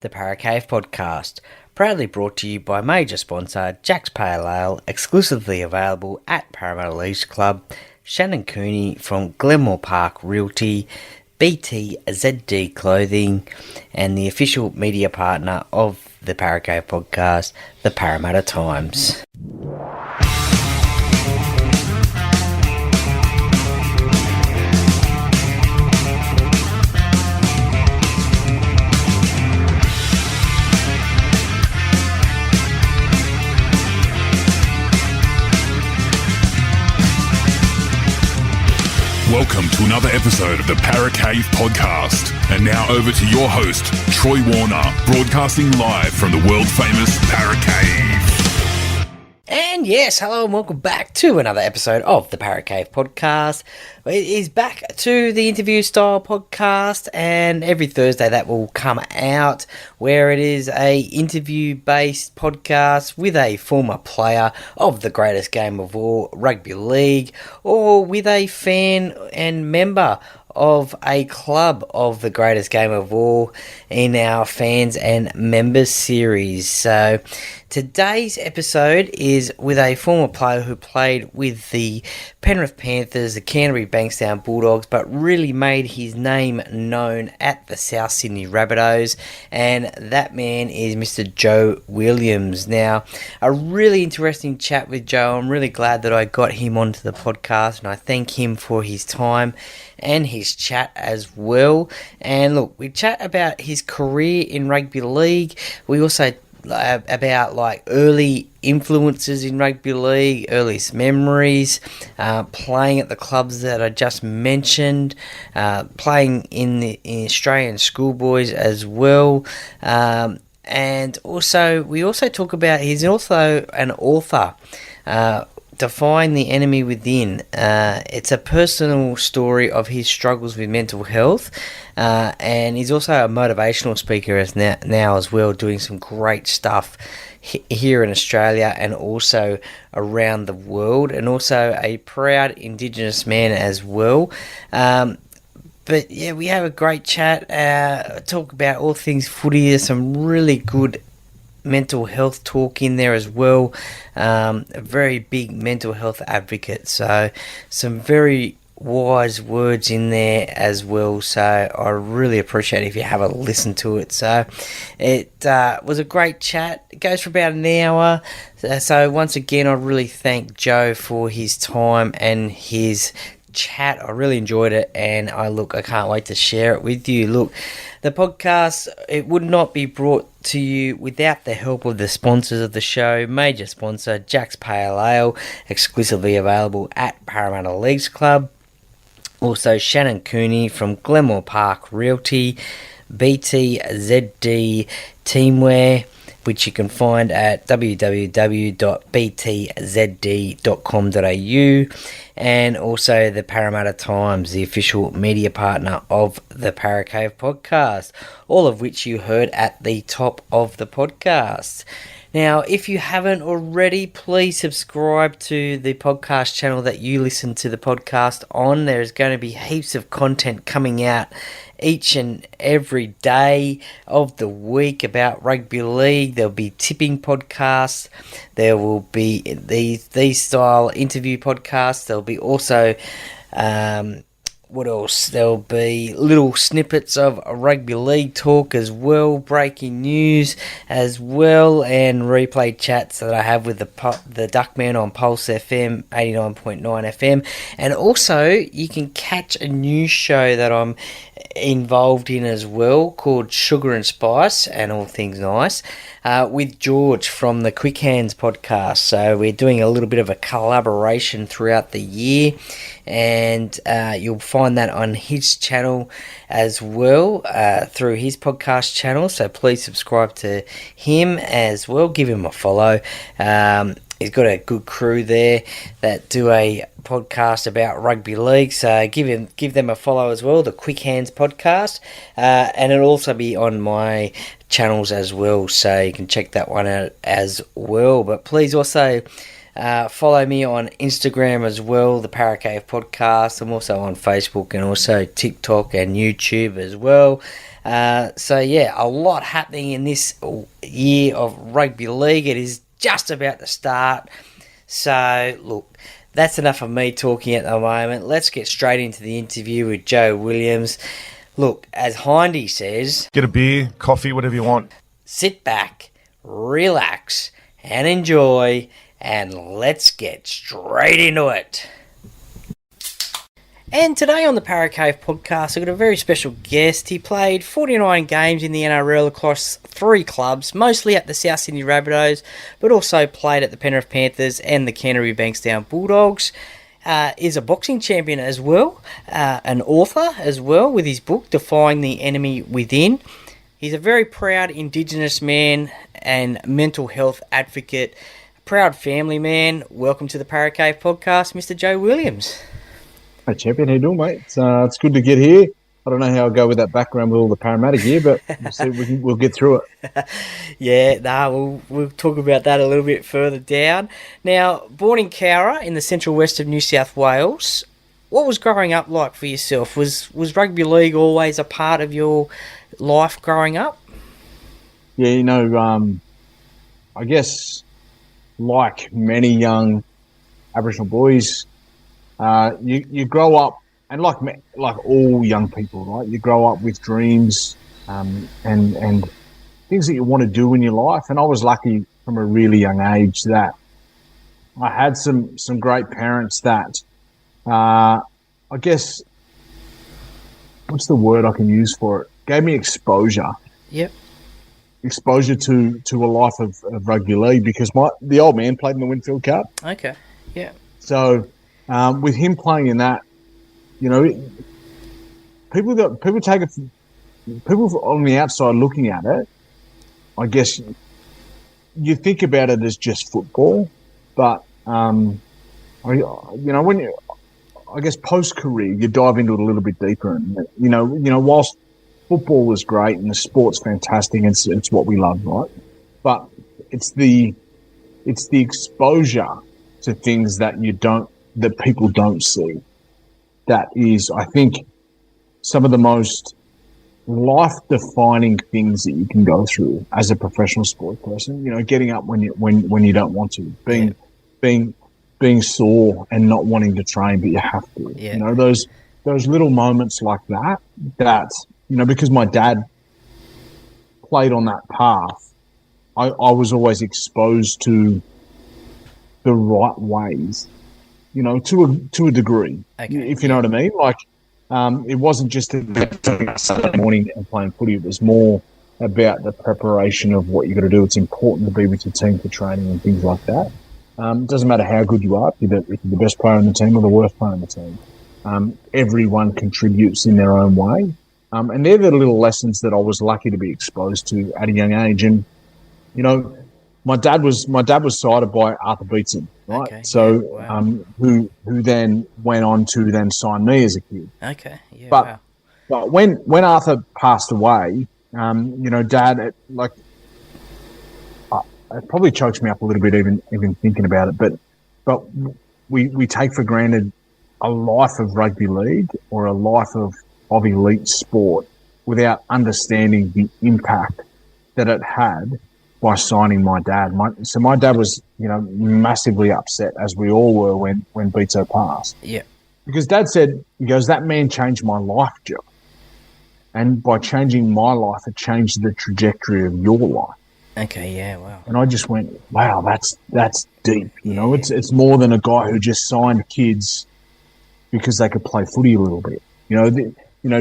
the Para Cave podcast, proudly brought to you by major sponsor Jack's Pale Ale, exclusively available at Parramatta Leagues Club, Shannon Cooney from Glenmore Park Realty, BTZD Clothing, and the official media partner of the Para Cave podcast, the Parramatta Times. Welcome to another episode of the Para Cave podcast. And now over to your host, Troy Warner, broadcasting live from the world-famous Para Cave. And yes, hello and welcome back to another episode of the Para Cave podcast. It is back to the interview style podcast, and every Thursday that will come out, where it is a interview based podcast with a former player of the greatest game of all, rugby league, or with a fan and member of a club of the greatest game of all in our fans and members series. So today's episode is with a former player who played with the Penrith Panthers, the Canterbury Bulldogs, but really made his name known at the South Sydney Rabbitohs, and that man is Mr. Joe Williams. Now, a really interesting chat with Joe. I'm really glad that I got him onto the podcast, and I thank him for his time and his chat as well. And look, we chat about his career in rugby league. We also about like early influences in rugby league, earliest memories, playing at the clubs that I just mentioned, playing in Australian schoolboys as well, and also we also talk about he's also an author. Defying the Enemy Within. It's a personal story of his struggles with mental health, and he's also a motivational speaker now as well, doing some great stuff here in Australia and also around the world, and also a proud indigenous man as well. But yeah, we have a great chat, talk about all things footy. There's some really good mental health talk in there as well. A very big mental health advocate, so some very wise words in there as well, so I really appreciate it if you have a listen to it. So it was a great chat. It goes for about an hour, so once again I really thank Joe for his time and his chat. I really enjoyed it, and I can't wait to share it with you. Look, the podcast, it would not be brought to you without the help of the sponsors of the show. Major sponsor Jack's Pale Ale, exclusively available at Parramatta Leagues Club. Also Shannon Cooney from Glenmore Park Realty, BTZD Teamwear, which you can find at www.btzd.com.au, and also the Parramatta Times, the official media partner of the Para Cave podcast, all of which you heard at the top of the podcast. Now, if you haven't already, please subscribe to the podcast channel that you listen to the podcast on. There's going to be heaps of content coming out each and every day of the week about rugby league. There'll be tipping podcasts. There will be these style interview podcasts. There'll be also what else? There'll be little snippets of rugby league talk as well, breaking news as well, and replay chats that I have with the Duckman on Pulse FM 89.9 FM. And also, you can catch a news show that I'm involved in as well, called Sugar and Spice and All Things Nice, with George from the Quick Hands podcast. So we're doing a little bit of a collaboration throughout the year, and you'll find that on his channel as well, through his podcast channel. So please subscribe to him as well, give him a follow. He's got a good crew there that do a podcast about rugby league, so give them a follow as well, the Quick Hands podcast, and it'll also be on my channels as well, so you can check that one out as well. But please also follow me on Instagram as well, the Para Cave podcast. I'm also on Facebook and also TikTok and YouTube as well. So, yeah, a lot happening in this year of rugby league. It is just about to start. So, look, that's enough of me talking at the moment. Let's get straight into the interview with Joe Williams. Look, as Hindy says, get a beer, coffee, whatever you want. Sit back, relax, and enjoy, and let's get straight into it. And today on the Para Cave podcast, I've got a very special guest. He played 49 games in the NRL across 3 clubs, mostly at the South Sydney Rabbitohs, but also played at the Penrith Panthers and the Canterbury Bulldogs. Is a boxing champion as well, an author as well with his book, Defying the Enemy Within. He's a very proud indigenous man and mental health advocate, proud family man. Welcome to the Para Cave podcast, Mr. Joe Williams. Hey, champion, how you doing, mate? It's good to get here. I don't know how I'll go with that background with all the paramedic here, but we'll see if we'll get through it. We'll talk about that a little bit further down. Now, born in Cowra in the central west of New South Wales, what was growing up like for yourself? Was rugby league always a part of your life growing up? Yeah, I guess like many young Aboriginal boys, you grow up, and like all young people, right? You grow up with dreams and things that you want to do in your life. And I was lucky from a really young age that I had some great parents that, I guess, what's the word I can use for it? Gave me exposure. Yep. Exposure to a life of rugby league, because the old man played in the Winfield Cup. Okay. Yeah. So with him playing in that, people on the outside looking at it, I guess you think about it as just football, but I guess post career you dive into it a little bit deeper, and whilst football is great and the sport's fantastic, it's what we love, right? But it's the exposure to things that people don't see. That is, I think, some of the most life-defining things that you can go through as a professional sport person. Getting up when you don't want to, being sore and not wanting to train, but you have to. Yeah. Those little moments like that. Because my dad played on that path, I was always exposed to the right ways. To a degree, okay. If you know what I mean. Like, it wasn't just about Saturday morning and playing footy. It was more about the preparation of what you got to do. It's important to be with your team for training and things like that. It doesn't matter how good you are, if you're the best player on the team or the worst player on the team. Everyone contributes in their own way. And they're the little lessons that I was lucky to be exposed to at a young age. And, my dad was cited by Arthur Beetson, right? Okay. So, Wow. Who then went on to then sign me as a kid. Okay. Yeah. But when Arthur passed away, Dad, it probably chokes me up a little bit even thinking about it. But we take for granted a life of rugby league or a life of elite sport without understanding the impact that it had by signing my dad. My dad was, massively upset, as we all were when Beto passed. Yeah. Because Dad said, he goes, that man changed my life, Joe. And by changing my life, it changed the trajectory of your life. Okay, yeah, wow. And I just went, wow, that's deep. It's more than a guy who just signed kids because they could play footy a little bit.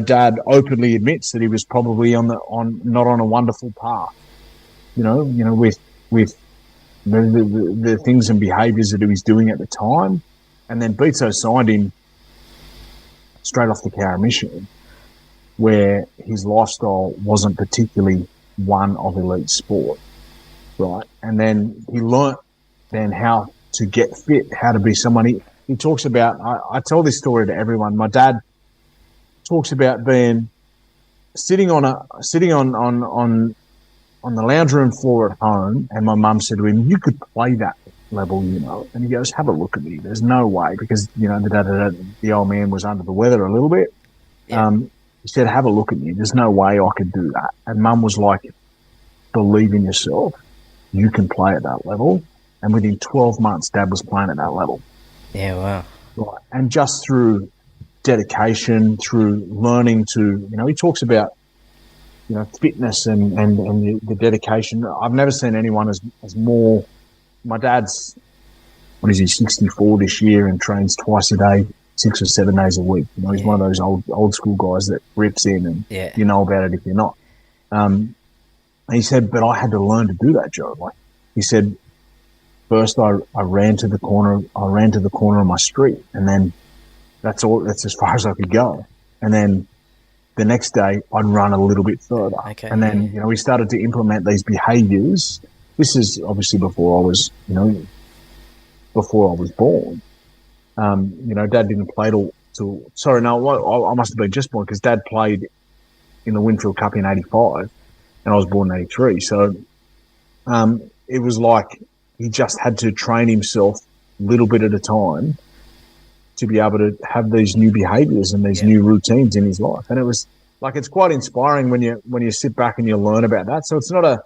Dad openly admits that he was probably not on a wonderful path. With the things and behaviours that he was doing at the time. And then Beto signed him straight off the Cowra mission, where his lifestyle wasn't particularly one of elite sport, right? And then he learnt then how to get fit, how to be someone. He talks about, I tell this story to everyone. My dad talks about being sitting on the lounge room floor at home, and my mum said to him, "You could play that level, And he goes, "Have a look at me." There's no way, because the old man was under the weather a little bit. Yeah. he said, have a look at me. There's no way I could do that. And Mum was like, believe in yourself. You can play at that level. And within 12 months, Dad was playing at that level. Yeah, wow. Right. And just through dedication, through learning to, he talks about, fitness and the dedication. I've never seen anyone as more. My dad's, 64 this year and trains twice a day, 6 or 7 days a week. He's one of those old school guys that rips in and you know about it if you're not. And he said, but I had to learn to do that, Joe. Like he said, first I ran to the corner of my street, and then that's as far as I could go. And then the next day I'd run a little bit further. Okay, and then, we started to implement these behaviors. This is obviously before I was born. Dad didn't play till sorry, no, I must have been just born because Dad played in the Winfield Cup in 85 and I was born in 83. So it was like he just had to train himself a little bit at a time to be able to have these new behaviors and these new routines in his life. And it was like, it's quite inspiring when you sit back and you learn about that. So it's not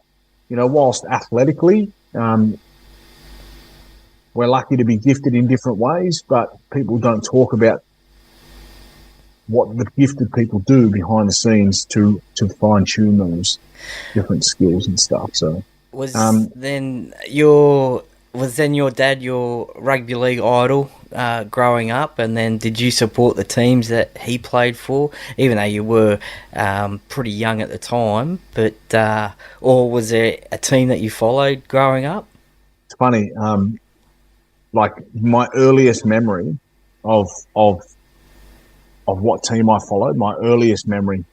whilst athletically, we're lucky to be gifted in different ways, but people don't talk about what the gifted people do behind the scenes to fine-tune those different skills and stuff. So was then your dad your rugby league idol growing up, and then did you support the teams that he played for, even though you were pretty young at the time, but or was there a team that you followed growing up? It's funny. Like my earliest memory of what team I followed, my earliest memory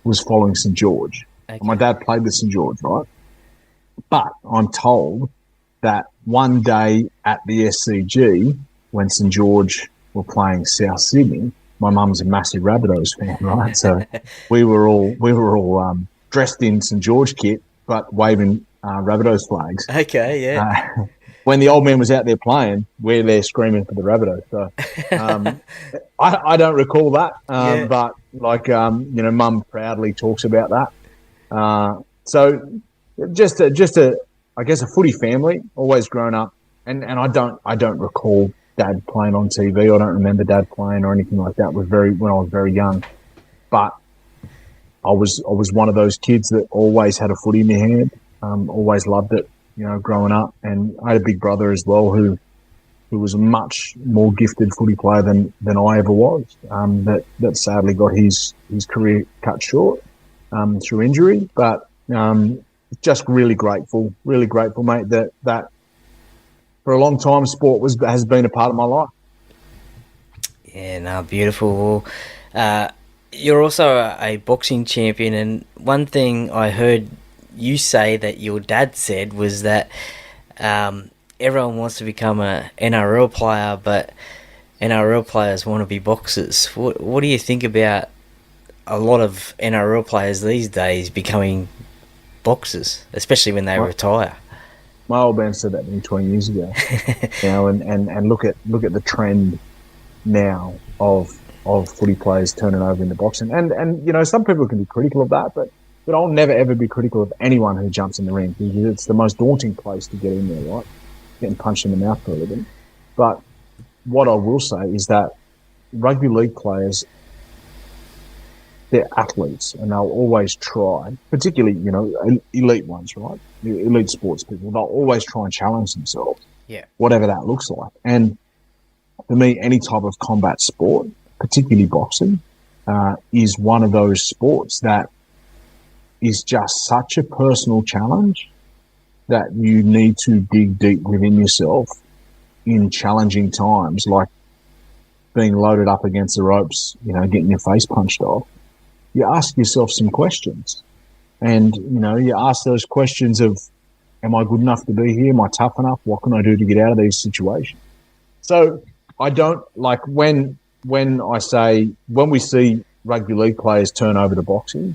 was following St. George. Okay. My dad played with St. George, right? But I'm told that one day at the SCG, when St. George were playing South Sydney, my mum's a massive Rabbitohs fan, right? So we were all dressed in St. George kit, but waving Rabbitohs flags. Okay, yeah. When the old man was out there playing, we're there screaming for the Rabbitohs. So I don't recall that, but like Mum proudly talks about that. So just a I guess a footy family, always grown up, and I don't recall Dad playing on TV. I don't remember Dad playing or anything like that. When I was very young, but I was one of those kids that always had a footy in their hand. Always loved it. Growing up, and I had a big brother as well who was a much more gifted footy player than I ever was. That sadly got his career cut short through injury. But just really grateful, mate. That for a long time, sport has been a part of my life. Yeah, no, beautiful. You're also a boxing champion, and one thing I heard you say that your dad said was that everyone wants to become a NRL player, but NRL players want to be boxers. What do you think about a lot of NRL players these days becoming boxers, especially when they retire? My old man said that 20 years ago. And look at the trend now of footy players turning over into boxing. And some people can be critical of that, but I'll never, ever be critical of anyone who jumps in the ring, because it's the most daunting place to get in there, right? Getting punched in the mouth for a living. But what I will say is that rugby league players, they're athletes, and they'll always try, particularly, elite ones, right? Elite sports people, they'll always try and challenge themselves, whatever that looks like. And for me, any type of combat sport, particularly boxing, is one of those sports that is just such a personal challenge that you need to dig deep within yourself in challenging times, like being loaded up against the ropes, getting your face punched off. You ask yourself some questions, and, you ask those questions of, am I good enough to be here? Am I tough enough? What can I do to get out of these situations? So I don't like when we see rugby league players turn over to boxing,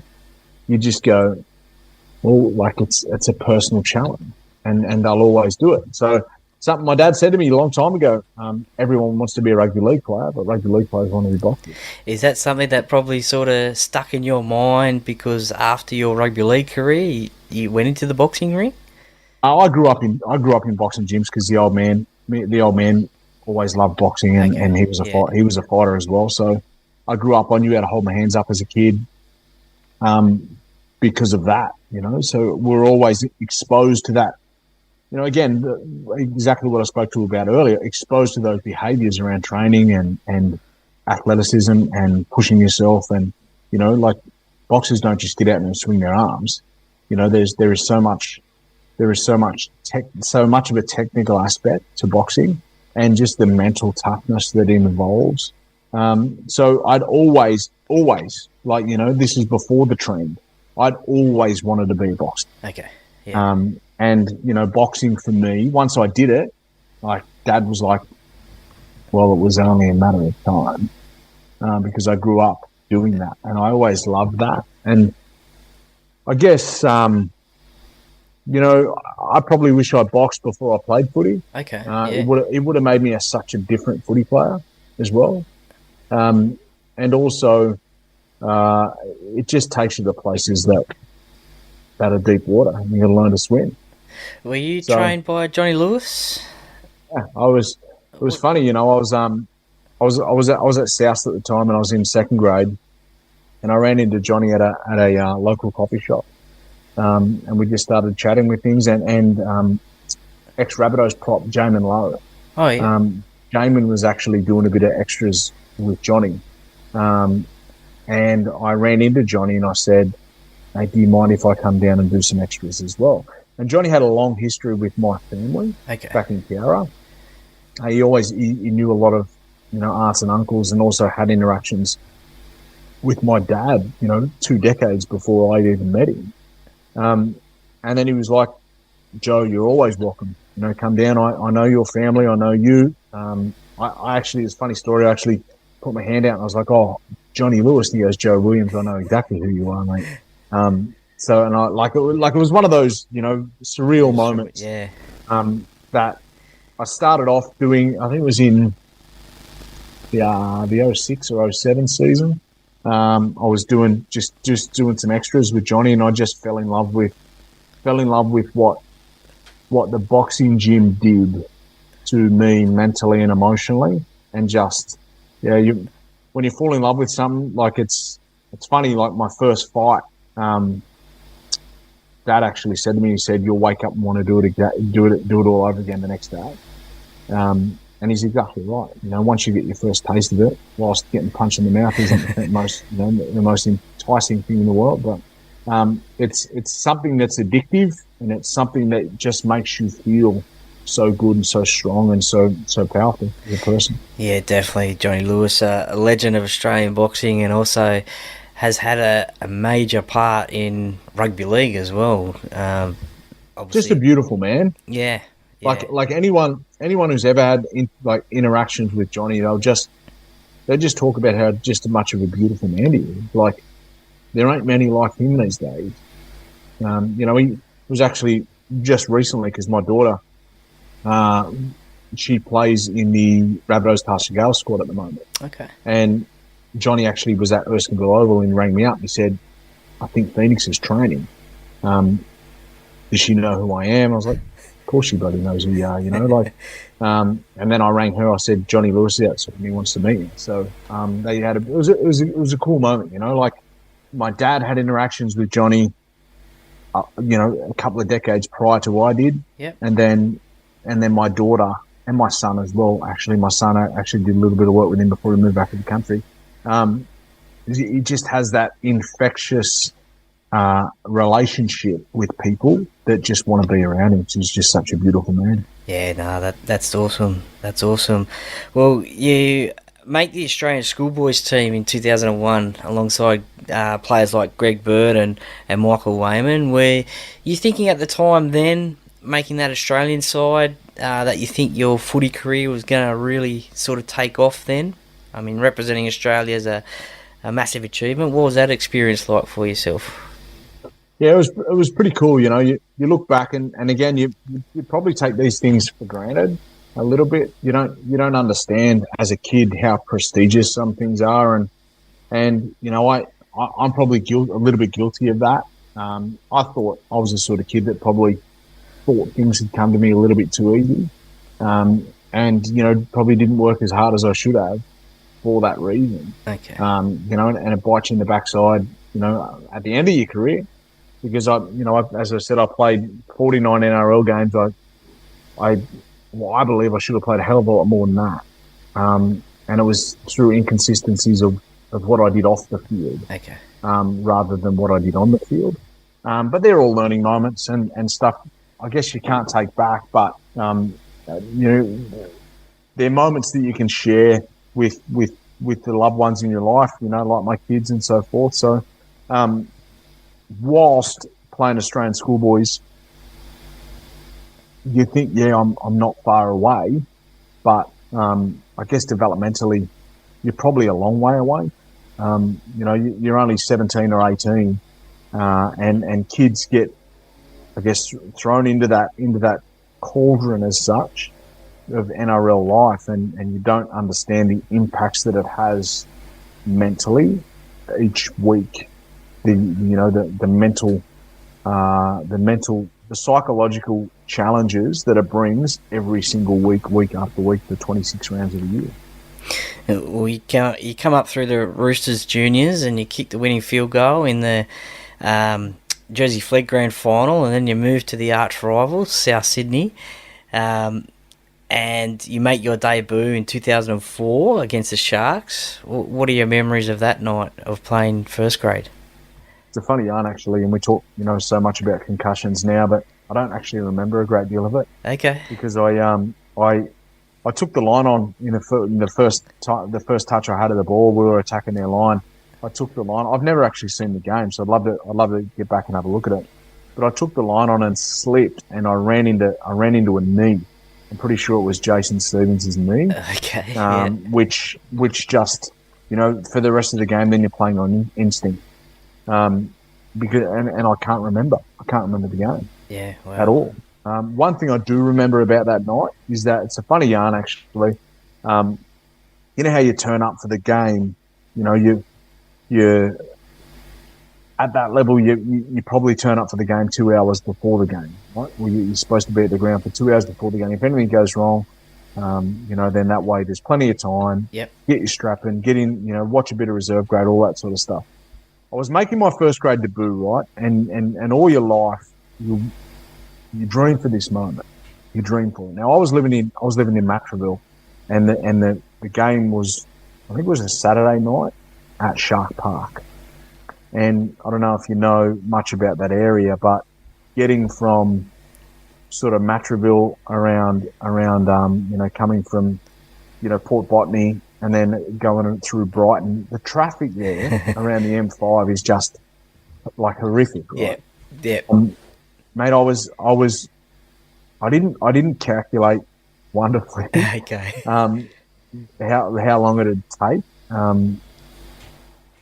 you just go, well, like it's a personal challenge, and they'll always do it. So something my dad said to me a long time ago. Everyone wants to be a rugby league player, but rugby league players want to be boxers. Is that something that probably sort of stuck in your mind because after your rugby league career, you went into the boxing ring? I grew up in boxing gyms because the old man always loved boxing, and he was a fighter as well. So I grew up. I knew how to hold my hands up as a kid, because of that. So we're always exposed to that. Again, exactly what I spoke to about earlier. Exposed to those behaviours around training and athleticism and pushing yourself, and like boxers don't just get out and swing their arms. There is so much of a technical aspect to boxing, and just the mental toughness that it involves. So I'd always, this is before the trend, I'd always wanted to be a boxer. Okay. Yeah. And, boxing for me, once I did it, like Dad was like, well, it was only a matter of time, because I grew up doing that, and I always loved that. And I guess, I probably wish I boxed before I played footy. Okay. It would have made me such a different footy player as well. And also, it just takes you to places that are deep water, and you got to learn to swim. Were you trained by Johnny Lewis? Yeah, it was funny, I was at South at the time, and I was in second grade, and I ran into Johnny at a local coffee shop. And we just started chatting with things, and ex-Rabbitohs prop Jamin Lowe. Oh, yeah. Jamin was actually doing a bit of extras with Johnny. And I ran into Johnny and I said, hey, do you mind if I come down and do some extras as well? And Johnny had a long history with my family back in Kiara. He knew a lot of, aunts and uncles, and also had interactions with my dad, 2 decades before I even met him. And then he was like, Joe, you're always welcome. Come down. I know your family. I know you. I actually, it's a funny story. I actually put my hand out and I was like, oh, Johnny Lewis. And he goes, Joe Williams. I know exactly who you are, mate. So, and I it was one of those, surreal moments. Yeah. That I started off doing, I think it was in the 06 or 07 season. I was doing just doing some extras with Johnny, and I just fell in love with what the boxing gym did to me mentally and emotionally, and just when you fall in love with something, like it's funny. Like my first fight, Dad actually said to me, he said, "You'll wake up and want to do it all over again the next day." And he's exactly right. Once you get your first taste of it, whilst getting punched in the mouth isn't the most enticing thing in the world, but it's something that's addictive, and it's something that just makes you feel so good and so strong and so powerful as a person. Yeah, definitely. Johnny Lewis, a legend of Australian boxing, and also has had a major part in rugby league as well. Just a beautiful man. Yeah. Like anyone who's ever had interactions with Johnny, they'll just talk about how just much of a beautiful man he is. Like, there ain't many like him these days. He was actually just recently, because my daughter, she plays in the Rabbitohs Tarsha Gale squad at the moment. Okay. And Johnny actually was at Erskineville Oval and rang me up. He said, I think Phoenix is training. Does she know who I am? I was like, of course she bloody knows who you are, and then I rang her. I said, Johnny Lewis is outside and he wants to meet me. So they had it was a cool moment, like my dad had interactions with Johnny, a couple of decades prior to what I did. Yep. And then my daughter and my son as well. Actually, my son actually did a little bit of work with him before he moved back to the country. He just has that infectious relationship with people that just want to be around him. He's just such a beautiful man. Yeah, no, that's awesome. That's awesome. Well, you make the Australian schoolboys team in 2001 alongside players like Greg Bird and Michael Wayman. Were you thinking at the time then, making that Australian side, that you think your footy career was going to really sort of take off then? I mean, representing Australia is a massive achievement. What was that experience like for yourself? Yeah, it was pretty cool. You know, you look back and again, you probably take these things for granted a little bit. You don't understand as a kid how prestigious some things are, and you know, I'm probably a little bit guilty of that. I thought I was the sort of kid that probably thought things had come to me a little bit too easy, and you know, probably didn't work as hard as I should have for that reason. Okay. You know, and it bites you in the backside. You know, at the end of your career. Because as I said, I played 49 NRL games. I believe I should have played a hell of a lot more than that. And it was through inconsistencies of what I did off the field, Okay. Rather than what I did on the field. But they're all learning moments and stuff. I guess you can't take back, but you know, they're moments that you can share with the loved ones in your life. You know, like my kids and so forth. So. Whilst playing Australian schoolboys, you think, yeah, I'm not far away, but I guess developmentally, you're probably a long way away. You know, you're only 17 or 18, and kids get, I guess, thrown into that cauldron as such of NRL life, and you don't understand the impacts that it has mentally each week. The psychological challenges that it brings every single week after week, the 26 rounds of the year. Well, you come up through the Roosters juniors and you kick the winning field goal in the Jersey Fleet Grand Final, and then you move to the arch rival, South Sydney, and you make your debut in 2004 against the Sharks. What are your memories of that night of playing first grade? It's a funny yarn, actually, and we talk, you know, so much about concussions now, but I don't actually remember a great deal of it. Okay. Because I took the line on in the first touch I had of the ball. We were attacking their line. I took the line. I've never actually seen the game, so I'd love to get back and have a look at it. But I took the line on and slipped, and I ran into a knee. I'm pretty sure it was Jason Stevens' knee. Okay. Which just, you know, for the rest of the game, then you're playing on instinct. Because I can't remember. I can't remember the game. Yeah, wow. At all. One thing I do remember about that night is that it's a funny yarn, actually. You know how you turn up for the game. You know, you at that level. You probably turn up for the game 2 hours before the game, right? Well, you're supposed to be at the ground for 2 hours before the game. If anything goes wrong, you know, then that way there's plenty of time. Yep. Get your strap in, get in. You know, watch a bit of reserve grade, all that sort of stuff. I was making my first grade debut, right? And all your life, you dream for this moment. You dream for it. Now, I was living in Matraville, and the game was, I think it was a Saturday night at Shark Park. And I don't know if you know much about that area, but getting from sort of Matraville around you know, coming from, you know, Port Botany, and then going through Brighton, the traffic there around the M5 is just like horrific, right? Yeah. Mate, I didn't calculate wonderfully. Okay. How long it'd take. And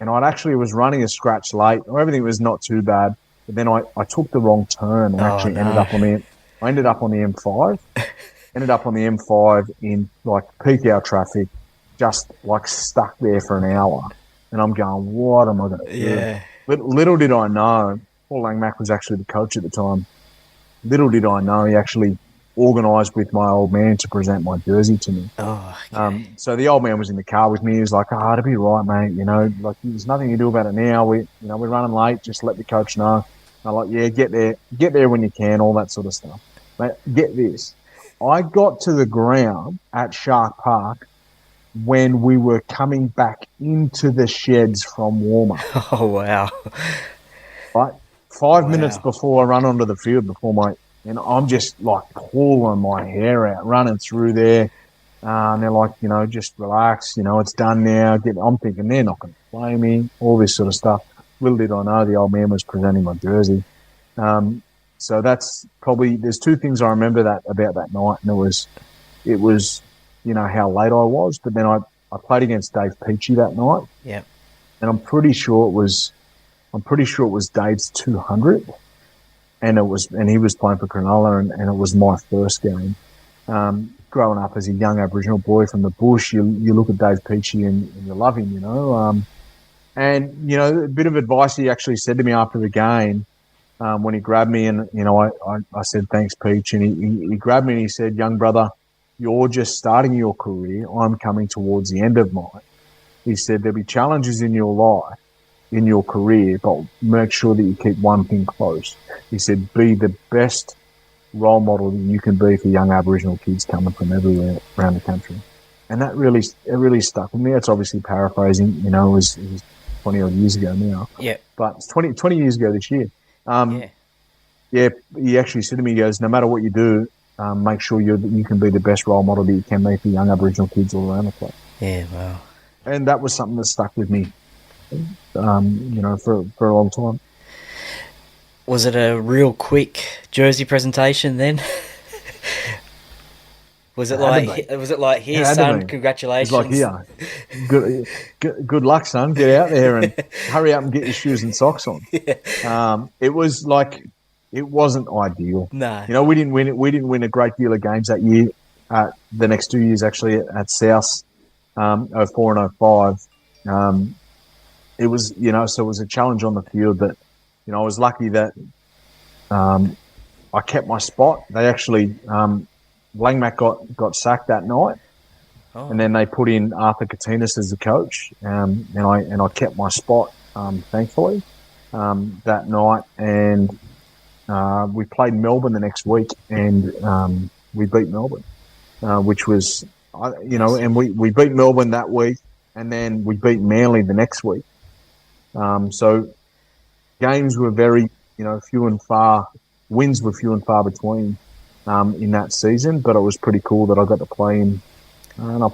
I actually was running a scratch late. Everything was not too bad, but then I took the wrong turn and ended up on the M5. Ended up on the M5 in like peak hour traffic. Just like stuck there for an hour, and I'm going, what am I going to do? Yeah. Little did I know, Paul Langmack was actually the coach at the time. Little did I know, he actually organised with my old man to present my jersey to me. Oh, okay. So the old man was in the car with me. He was like, it'll be right, mate. You know, like there's nothing you do about it now. We're running late. Just let the coach know. And I'm like, yeah, get there when you can, all that sort of stuff. Mate, get this. I got to the ground at Shark Park when we were coming back into the sheds from warm-up. Oh, wow. Right? 5 minutes before I run onto the field, and I'm just like pulling my hair out, running through there. And they're like, you know, just relax, you know, it's done now. I'm thinking they're not going to play me, all this sort of stuff. Little did I know the old man was presenting my jersey. So that's probably, there's two things I remember about that night, and it was, you know, how late I was, but then I played against Dave Peachy that night. Yeah. And I'm pretty sure it was I'm pretty sure it was Dave's 200, and he was playing for Cronulla, and it was my first game. Growing up as a young Aboriginal boy from the bush, you look at Dave Peachy and you love him, And, a bit of advice he actually said to me after the game, when he grabbed me, and, I said, thanks, Peach. And he grabbed me and he said, young brother, you're just starting your career. I'm coming towards the end of mine. He said, there'll be challenges in your life, in your career, but make sure that you keep one thing close. He said, be the best role model that you can be for young Aboriginal kids coming from everywhere around the country. And that really stuck with me. It's obviously paraphrasing, it was 20 odd years ago now. Yeah. But it's 20 years ago this year. Yeah, he actually said to me, he goes, no matter what you do, make sure you can be the best role model that you can be for young Aboriginal kids all around the place. Yeah, wow. And that was something that stuck with me, for a long time. Was it a real quick jersey presentation then? Was it like here, son? Congratulations. It was like, here, good luck, son. Get out there and hurry up and get your shoes and socks on. Yeah. It was like, it wasn't ideal. No. We didn't win it. We didn't win a great deal of games that year. The next 2 years actually at South, 04 and 05. It was, so it was a challenge on the field, but I was lucky that I kept my spot. They actually Langmack got sacked that night, and then they put in Arthur Katinas as the coach, and I kept my spot, thankfully, that night. And we played Melbourne the next week, and we beat Melbourne, which was, and we beat Melbourne that week, and then we beat Manly the next week. So games were very, few and far. Wins were few and far between in that season, but it was pretty cool that I got to play in, and I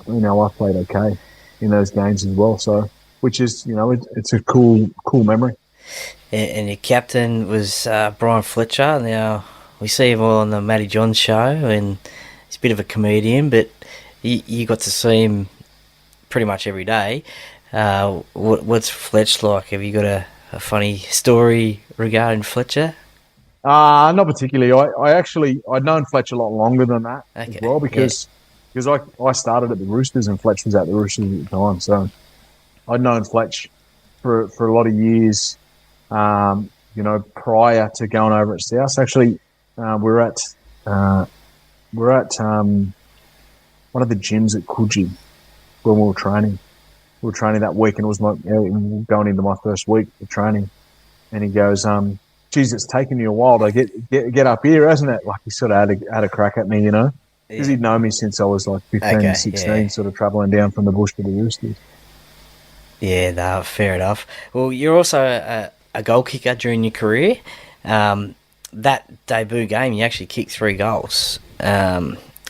played okay in those games as well. So, which is, it's a cool memory. And your captain was Brian Fletcher. Now, we see him all on the Matty Johns show, and he's a bit of a comedian, but you got to see him pretty much every day. What's Fletch like? Have you got a funny story regarding Fletcher? Not particularly. I'd known Fletch a lot longer than that as well, because I started at the Roosters and Fletch was at the Roosters at the time. So I'd known Fletch for a lot of years, prior to going over at South. Actually, we're at one of the gyms at Coogee when we were training. We were training that week, and it was going into my first week of training. And he goes, geez, it's taken you a while to get up here, hasn't it? Like, he sort of had a crack at me, because he'd known me since I was like 15, 16, sort of travelling down from the bush to the Roosters. Yeah, no, fair enough. Well, you're also a goal kicker during your career. That debut game, you actually kicked 3 goals.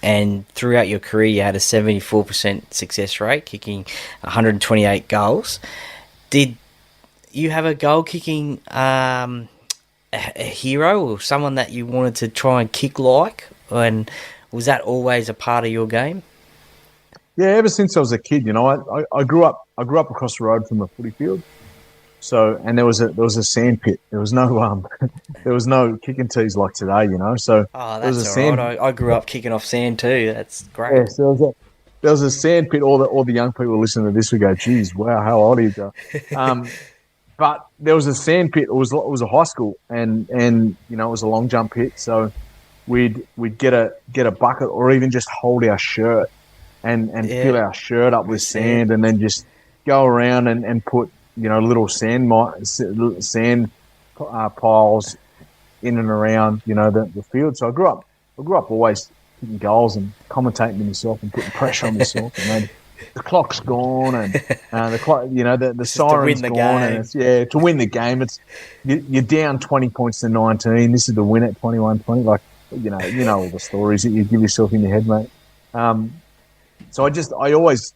And throughout your career, you had a 74% success rate, kicking 128 goals. Did you have a goal-kicking a hero or someone that you wanted to try and kick like? And was that always a part of your game? Yeah, ever since I was a kid, I grew up across the road from a footy field. So, and there was a sand pit. There was no kicking tees like today, So that's all right. I grew up kicking off sand too. That's great. Yeah, so there was a sand pit. All the young people listening to this would go, "Geez, wow, how old are you, Joe?" But there was a sand pit. It was a high school, and it was a long jump pit. So we'd get a bucket, or even just hold our shirt and fill our shirt up with sand, and then just go around and put little sand piles in and around the field. So I grew up always kicking goals and commentating to myself and putting pressure on myself. And then the clock's gone, and the clock, the siren's gone, and it's to win the game. It's you're down 20 points to 19. This is the win at 21-20. Like all the stories that you give yourself in your head, mate. So I always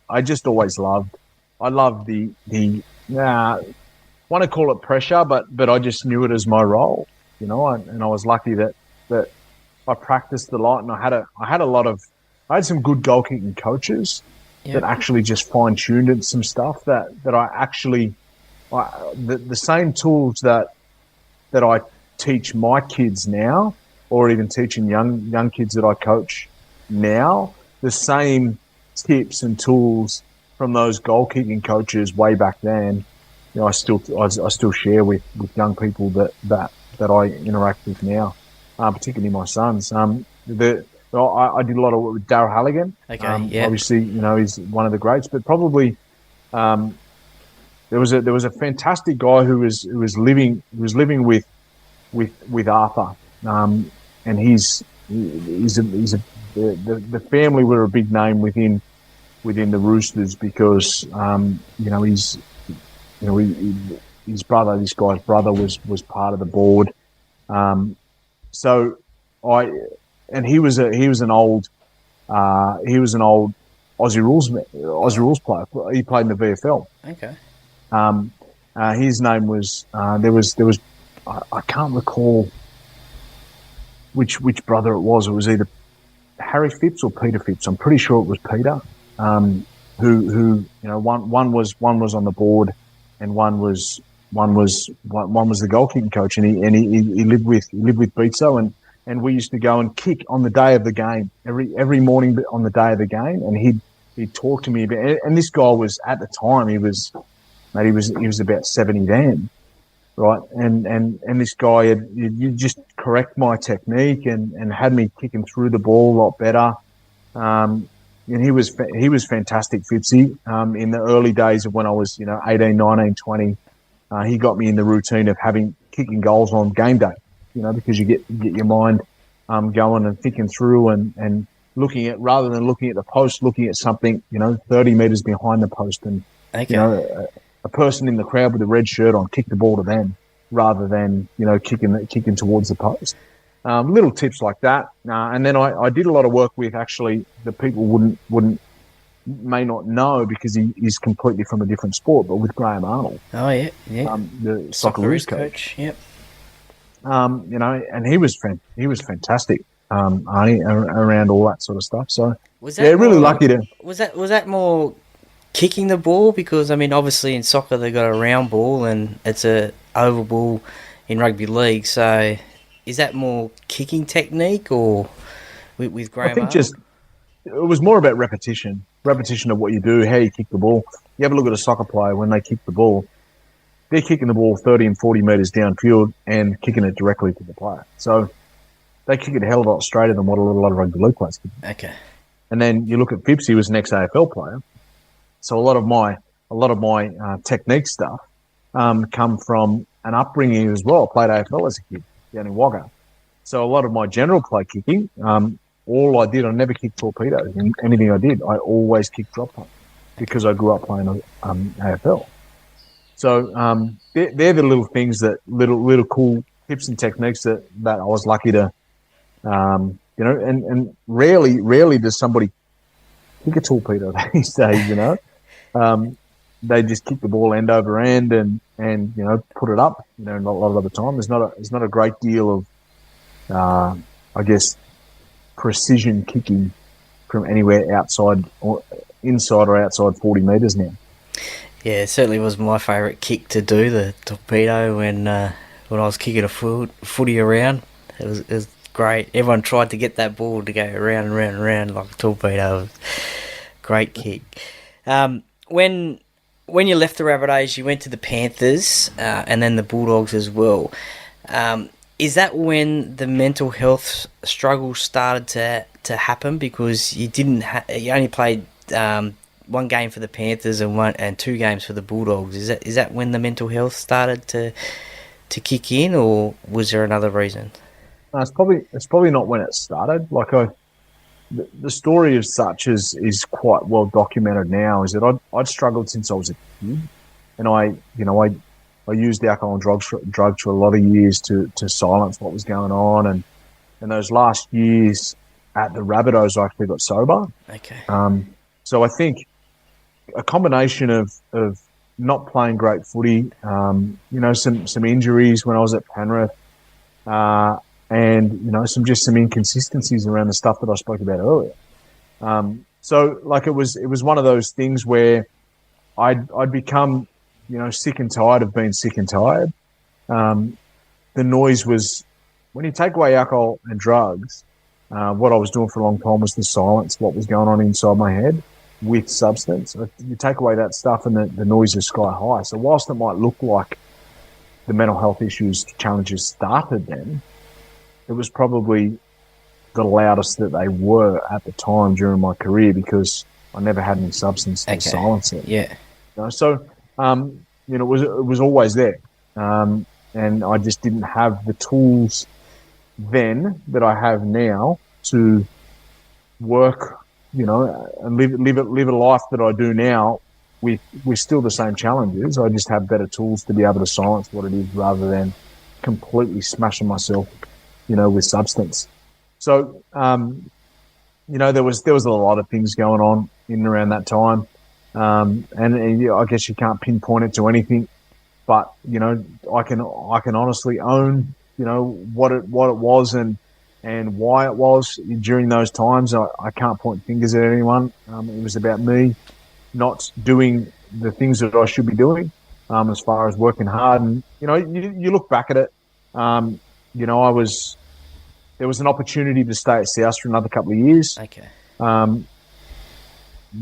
loved the want to call it pressure, but I just knew it as my role, and I was lucky that I practiced a lot, and I had some good goal kicking coaches that actually just fine tuned some stuff that I actually the same tools that I teach my kids now, or even teaching young kids that I coach now, the same tips and tools from those goal kicking coaches way back then, I still share with young people that I interact with now, particularly my sons. I did a lot of work with Darryl Halligan. Okay, Obviously, he's one of the greats, but probably there was a fantastic guy who was living with Arthur, and the family were a big name within the Roosters because his brother, this guy's brother, was part of the board. He was an old Aussie rules player. He played in the VFL. Okay. His name was there was I can't recall which brother it was. It was either Harry Phipps or Peter Phipps. I'm pretty sure it was Peter. Who one was on the board, and one was the goal kicking coach, and he lived with Beatso, and we used to go and kick on the day of the game every morning on the day of the game, and he'd talk to me about it. And this guy was, at the time, he was about 70 then, right? And this guy you just correct my technique and had me kicking through the ball a lot better. And he was fantastic, Fipsy. In the early days of when I was 18, 19, 20, he got me in the routine of kicking goals on game day. Because you get your mind going and thinking through and looking at, rather than looking at the post, looking at something 30 metres behind the post, and a person in the crowd with a red shirt on, kick the ball to them rather than kicking towards the post. Little tips like that, and then I did a lot of work with, actually, the people may not know because he's completely from a different sport, but with Graham Arnold. Oh yeah. The Socceroos coach. Yep. And he was fantastic, Arnie, around all that sort of stuff. So was that really lucky to. Was that more kicking the ball? Because obviously in soccer they got a round ball and it's a oval ball in rugby league. So is that more kicking technique or with Graham? I think it was more about repetition of what you do, how you kick the ball. You have a look at a soccer player when they kick the ball. They're kicking the ball 30 and 40 metres downfield and kicking it directly to the player. So they kick it a hell of a lot straighter than what a lot of rugby league players kick. Okay. And then you look at Phipps, he was an ex-AFL player. So a lot of my technique stuff come from an upbringing as well. I played AFL as a kid down in Wagga. So a lot of my general play kicking, all I did, I never kicked torpedoes. And anything I did, I always kicked drop punt because I grew up playing AFL. So they're the little things, that little cool tips and techniques that I was lucky to, and rarely does somebody kick a torpedo these days, They just kick the ball end over end and put it up. Not a lot of the time. There's not a great deal of, I guess, precision kicking from anywhere outside or inside or outside 40 metres now. Yeah, it certainly was my favourite kick to do, the torpedo, when I was kicking a footy around. It was great. Everyone tried to get that ball to go around and around and around like a torpedo. It was great kick. When you left the Rabbitohs, you went to the Panthers and then the Bulldogs as well. Is that when the mental health struggles started to happen? Because you you only played one game for the Panthers and 2 games for the Bulldogs. Is that when the mental health started to kick in, or was there another reason? It's probably not when it started. Like the story as such is quite well documented now. Is that I'd struggled since I was a kid, and I used alcohol and drugs for a lot of years to silence what was going on, and those last years at the Rabbitohs I actually got sober. Okay. So I think a combination of not playing great footy, some injuries when I was at Penrith, and some inconsistencies around the stuff that I spoke about earlier. So like it was one of those things where I'd become sick and tired of being sick and tired. The noise was, when you take away alcohol and drugs, what I was doing for a long time was to silence what was going on inside my head with substance. You take away that stuff and the noise is sky high. So whilst it might look like the mental health challenges started then, it was probably the loudest that they were at the time during my career because I never had any substance to silence it. Yeah. So, it was always there. And I just didn't have the tools then that I have now to work, and live a life that I do now with still the same challenges. I just have better tools to be able to silence what it is rather than completely smashing myself, with substance. So, there was a lot of things going on in and around that time. And I guess you can't pinpoint it to anything, but, I can honestly own, what it was and why it was during those times. I can't point fingers at anyone. It was about me not doing the things that I should be doing, as far as working hard. And, you look back at it, there was an opportunity to stay at South for another couple of years. Okay.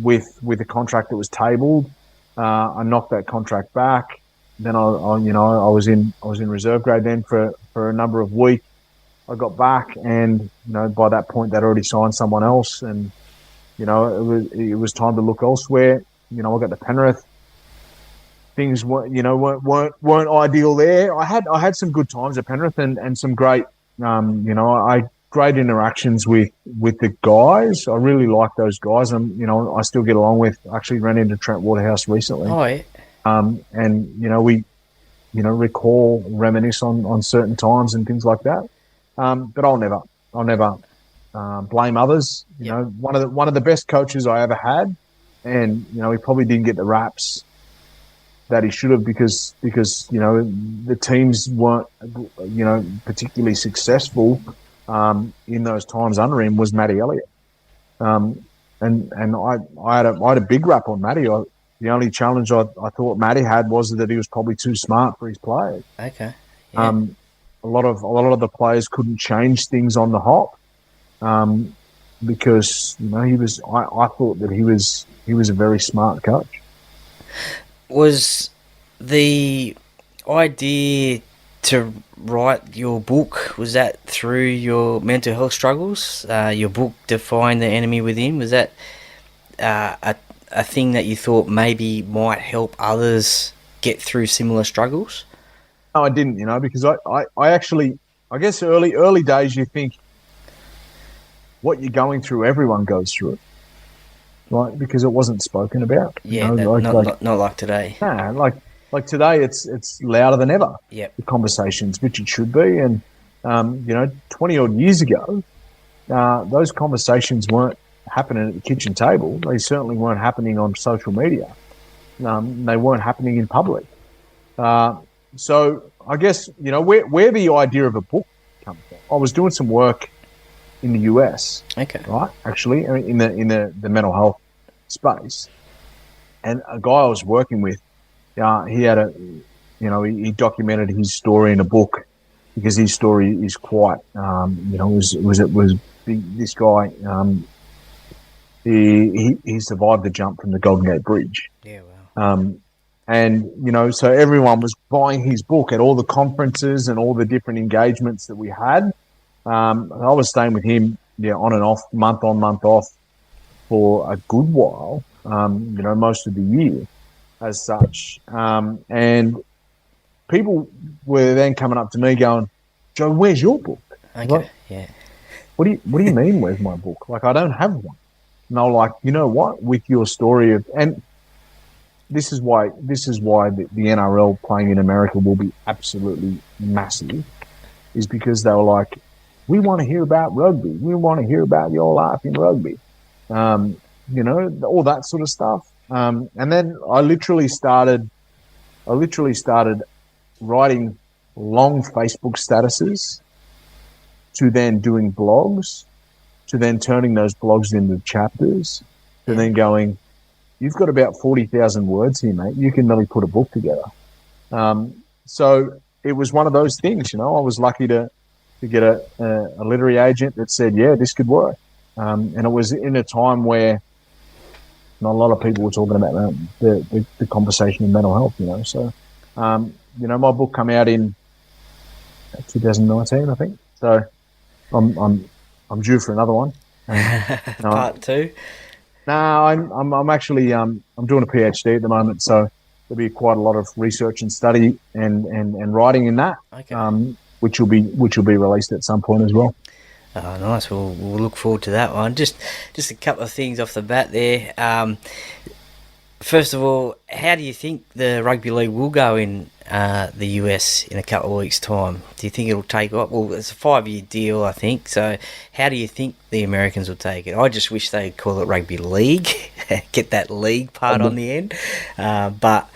With a contract that was tabled, I knocked that contract back. Then I was in reserve grade then for a number of weeks. I got back, and by that point they'd already signed someone else, and it was time to look elsewhere. I got to Penrith. Things weren't ideal there. I had some good times at Penrith and some great great interactions with the guys. I really like those guys. I still get along with. Actually ran into Trent Waterhouse recently. Oh, yeah. And we recall, reminisce on certain times and things like that. But I'll never blame others. One of the best coaches I ever had, and he probably didn't get the raps that he should have because the teams weren't particularly successful in those times under him, was Matty Elliott. And I had a big rap on Matty. The only challenge I thought Matty had was that he was probably too smart for his players. Okay. Yeah. A lot of the players couldn't change things on the hop, because he was. I thought that he was a very smart coach. Was the idea to write your book, was that through your mental health struggles? Your book, Defying the Enemy Within, was that a thing that you thought maybe might help others get through similar struggles? No, I didn't, because I actually, I guess early days you think what you're going through, everyone goes through it, right? Because it wasn't spoken about. Yeah, not like today. Nah, like today it's louder than ever. Yep. The conversations, which it should be. And, 20 odd years ago, those conversations weren't happening at the kitchen table. They certainly weren't happening on social media. They weren't happening in public. So I guess, where the idea of a book comes from. I was doing some work in the US. Okay. Right. Actually, in the mental health space, and a guy I was working with, he had he documented his story in a book because his story is quite, was big. This guy, he survived the jump from the Golden Gate Bridge. Yeah, wow. And, so everyone was buying his book at all the conferences and all the different engagements that we had. I was staying with him, on and off, month on, month off for a good while, most of the year as such. And people were then coming up to me going, Joe, where's your book? Okay, like, yeah. What do you mean, where's my book? Like, I don't have one. And I'm like, you know what? With your story of, and this is why the NRL playing in America will be absolutely massive, is because they were like, we want to hear about rugby. We want to hear about your life in rugby. All that sort of stuff. And then I literally started writing long Facebook statuses, to then doing blogs, to then turning those blogs into chapters, to then going, you've got about 40,000 words here, mate. You can nearly put a book together. So it was one of those things, I was lucky to get a literary agent that said, yeah, this could work. And it was in a time where not a lot of people were talking about the conversation of mental health, So, my book came out in 2019, I think. So I'm due for another one. Part two. No, I'm actually I'm doing a PhD at the moment, so there'll be quite a lot of research and study and writing in that, which will be released at some point as well. Oh, nice. We'll look forward to that one. Just a couple of things off the bat there. First of all, how do you think the rugby league will go in the US in a couple of weeks' time? Do you think it'll take off? Well, it's a 5-year deal, I think. So how do you think the Americans will take it? I just wish they'd call it rugby league, get that league part on the end. But,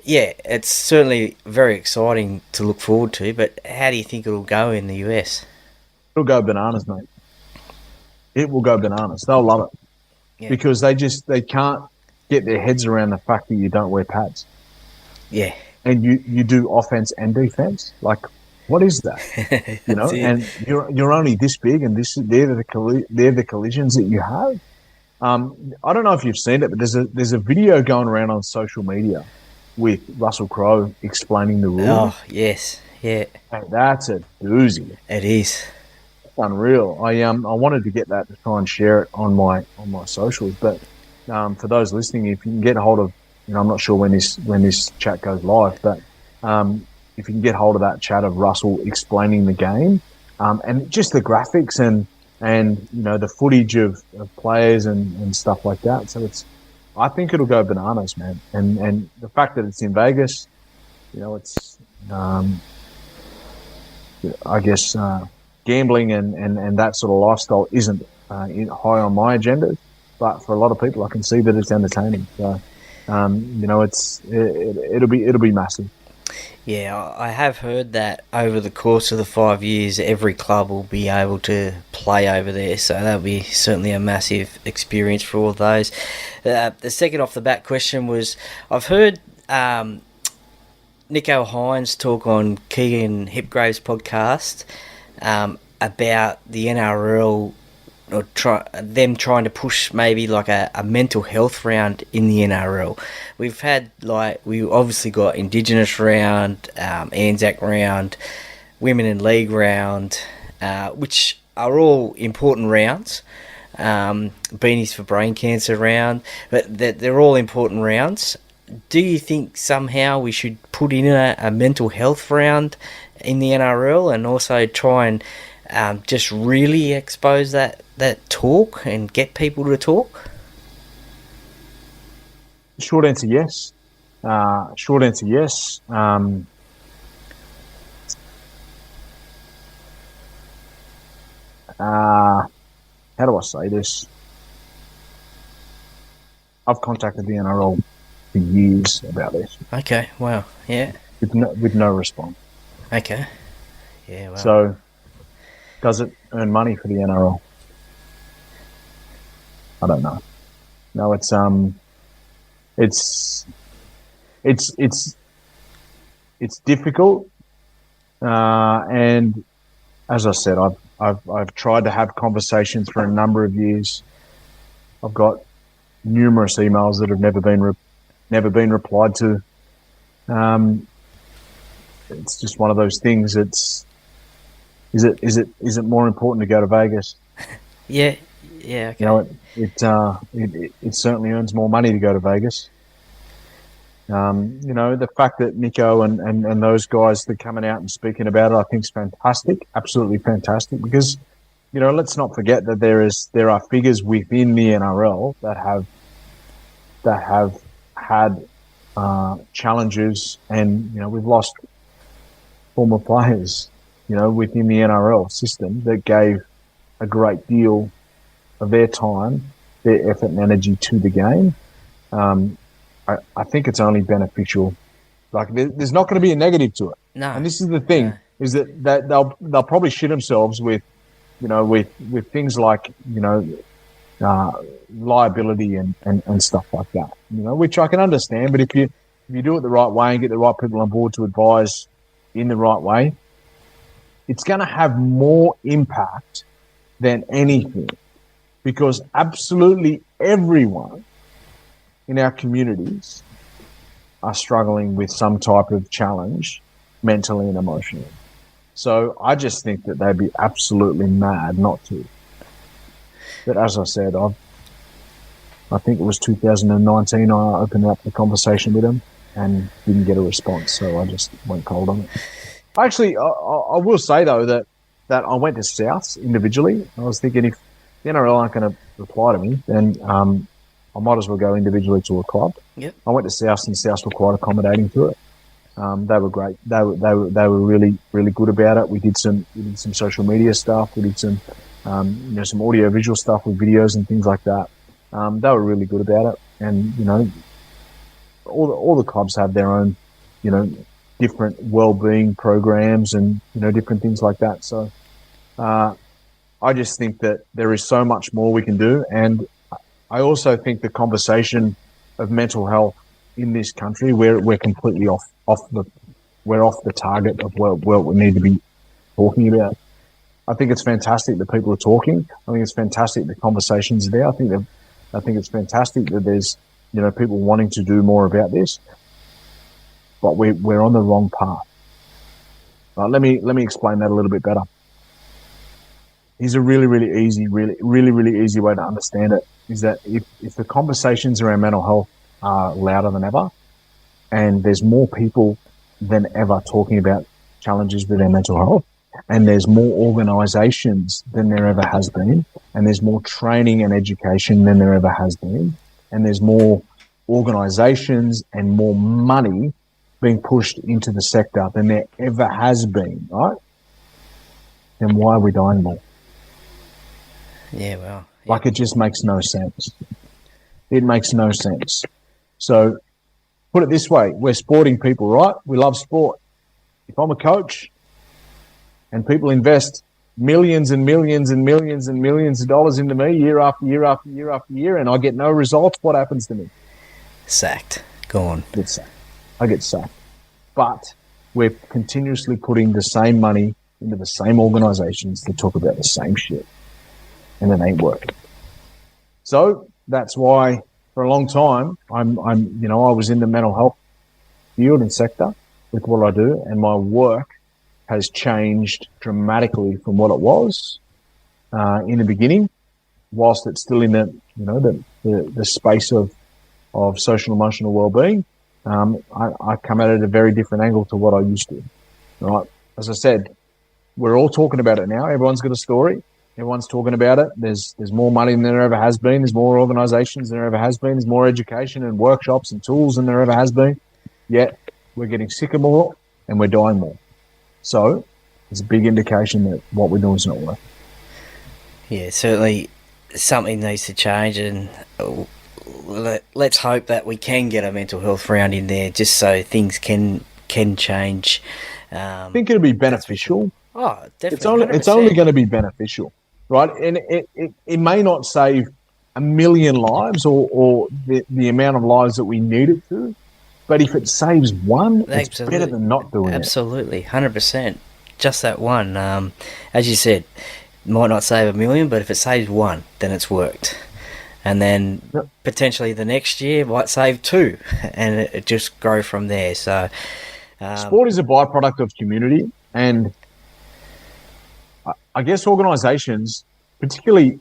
yeah, it's certainly very exciting to look forward to. But how do you think it'll go in the US? It'll go bananas, mate. It will go bananas. They'll love it because they can't get their heads around the fact that you don't wear pads. Yeah. And you do offense and defense. Like, what is that? And you're only this big, and they're the collisions that you have. I don't know if you've seen it, but there's a video going around on social media with Russell Crowe explaining the rules. Oh, yes. Yeah. And that's a doozy. It is. Unreal. I wanted to get that to try and share it on my socials, but for those listening, if you can get hold of, I'm not sure when this chat goes live, but if you can get hold of that chat of Russell explaining the game, and just the graphics and the footage of players and stuff like that. So I think it'll go bananas, man. And the fact that it's in Vegas, it's I guess gambling and that sort of lifestyle isn't high on my agenda. But for a lot of people, I can see that it's entertaining. So, it'll be massive. Yeah, I have heard that over the course of the 5 years, every club will be able to play over there. So that'll be certainly a massive experience for all those. The second off the bat question was, I've heard Nico Hines talk on Keegan Hipgrave's podcast about the NRL or trying to push maybe like a mental health round in the NRL. We've had we obviously got indigenous round, Anzac round, women in league round, which are all important rounds. Beanies for brain cancer round, but they're all important rounds. Do you think somehow we should put in a mental health round in the NRL and also try and just really expose that talk and get people to talk? Short answer, yes. How do I say this? I've contacted the NRL for years about this. Okay, wow, yeah. With no response. Okay, yeah, wow. So, does it earn money for the NRL? I don't know. No, it's difficult, and as I said, I've tried to have conversations for a number of years. I've got numerous emails that have never been replied to. It's just one of those things. Is it more important to go to Vegas? Yeah. Okay. It certainly earns more money to go to Vegas. The fact that Nico and those guys that are coming out and speaking about it, I think is fantastic, absolutely fantastic. Because let's not forget that there are figures within the NRL that have had challenges, and we've lost former players, within the NRL system that gave a great deal of their time, their effort and energy to the game. I think it's only beneficial. Like there's not going to be a negative to it. No. And this is the thing, is that they'll probably shit themselves with things like, liability and stuff like that, which I can understand. But if you do it the right way and get the right people on board to advise in the right way, it's going to have more impact than anything, because absolutely everyone in our communities are struggling with some type of challenge mentally and emotionally. So I just think that they'd be absolutely mad not to. But as I said, I think it was 2019 I opened up the conversation with them and didn't get a response, so I just went cold on it. Actually, I will say, though, that I went to Souths individually. I was thinking, if the NRL aren't going to reply to me, then I might as well go individually to a club. Yep. I went to Souths, and Souths were quite accommodating to it. They were great. They were really, really good about it. We did some social media stuff. We did some some audio visual stuff with videos and things like that. They were really good about it. And all the clubs have their own different well-being programs and different things like that. So I just think that there is so much more we can do, and I also think the conversation of mental health in this country, we're completely off the target of what we need to be talking about. I think it's fantastic that people are talking. I think it's fantastic the conversations are there. I think it's fantastic that there's people wanting to do more about this. But we're on the wrong path. Let me explain that a little bit better. Here's a really easy way to understand it, is that if the conversations around mental health are louder than ever, and there's more people than ever talking about challenges with their mental health, and there's more organisations than there ever has been, and there's more training and education than there ever has been, and there's more organisations and more money being pushed into the sector than there ever has been, right? Then why are we dying more? Yeah, well. Yeah. Like, it just makes no sense. It makes no sense. So put it this way, we're sporting people, right? We love sport. If I'm a coach and people invest millions and millions and millions and millions of dollars into me year after year after year after year, and I get no results, what happens to me? Sacked. Gone. I get sacked. But we're continuously putting the same money into the same organisations that talk about the same shit, and it ain't working. So that's why for a long time I was in the mental health field and sector with what I do, and my work has changed dramatically from what it was in the beginning, whilst it's still in the space of social emotional well-being. I come at it at a very different angle to what I used to. Right? As I said, we're all talking about it now. Everyone's got a story. Everyone's talking about it. There's more money than there ever has been. There's more organisations than there ever has been. There's more education and workshops and tools than there ever has been. Yet we're getting sicker more and we're dying more. So it's a big indication that what we're doing is not working. Yeah, certainly something needs to change, and let's hope that we can get a mental health round in there, just so things can change. I think it'll be beneficial. Oh, definitely. It's only going to be beneficial, right? And it may not save 1 million lives or the amount of lives that we need it to, but if it saves one, it's better than not doing it. Absolutely, 100%. Just that one. As you said, might not save 1 million, but if it saves one, then it's worked. And then potentially the next year might save 2, and it just grow from there. So sport is a byproduct of community, and I guess organisations, particularly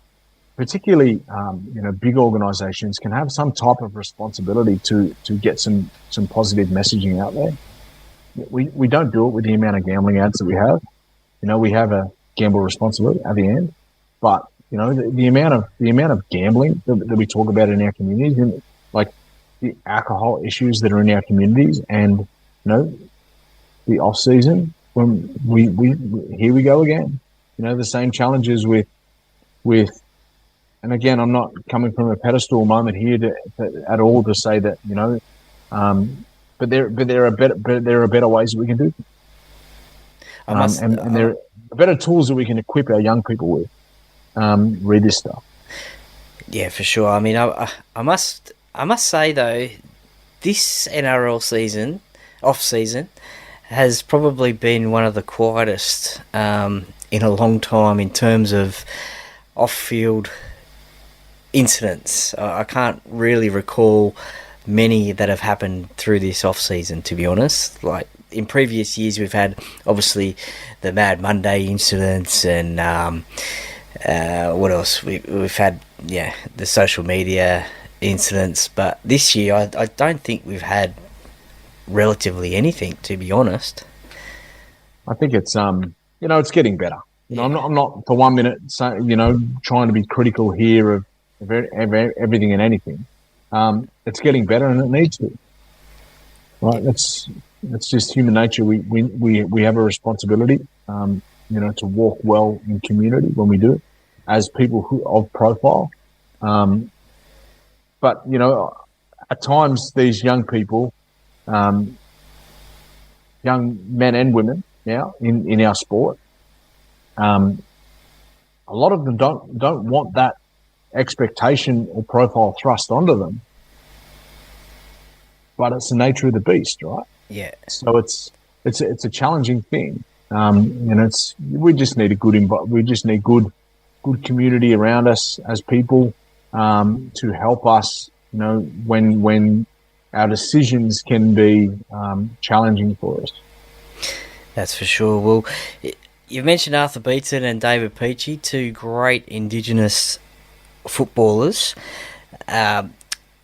big organisations, can have some type of responsibility to get some positive messaging out there. We don't do it with the amount of gambling ads that we have. We have a gamble responsibly at the end, but the amount of gambling that we talk about in our communities, and like the alcohol issues that are in our communities, and the off season when we here we go again. The same challenges with, and again, I'm not coming from a pedestal moment here at all to say that but there are better ways that we can do, and there are better tools that we can equip our young people with. Read this stuff. Yeah, for sure. I mean, I must say though, this NRL season, off season, has probably been one of the quietest in a long time in terms of off-field incidents. I can't really recall many that have happened through this off-season, to be honest. Like in previous years, we've had obviously the Mad Monday incidents and what else? We've had the social media incidents, but this year I don't think we've had relatively anything, to be honest. I think it's it's getting better. I'm not for 1 minute trying to be critical here of everything and anything. It's getting better, and it needs to. Right? It's just human nature. We have a responsibility, to walk well in community when we do it, as people of profile. But at times these young people, young men and women now in our sport, a lot of them don't want that expectation or profile thrust onto them. But it's the nature of the beast, right? Yeah. So it's a challenging thing. We just need good community around us as people to help us. When our decisions can be challenging for us. That's for sure. Well, you've mentioned Arthur Beetson and David Peachey, two great Indigenous footballers. We're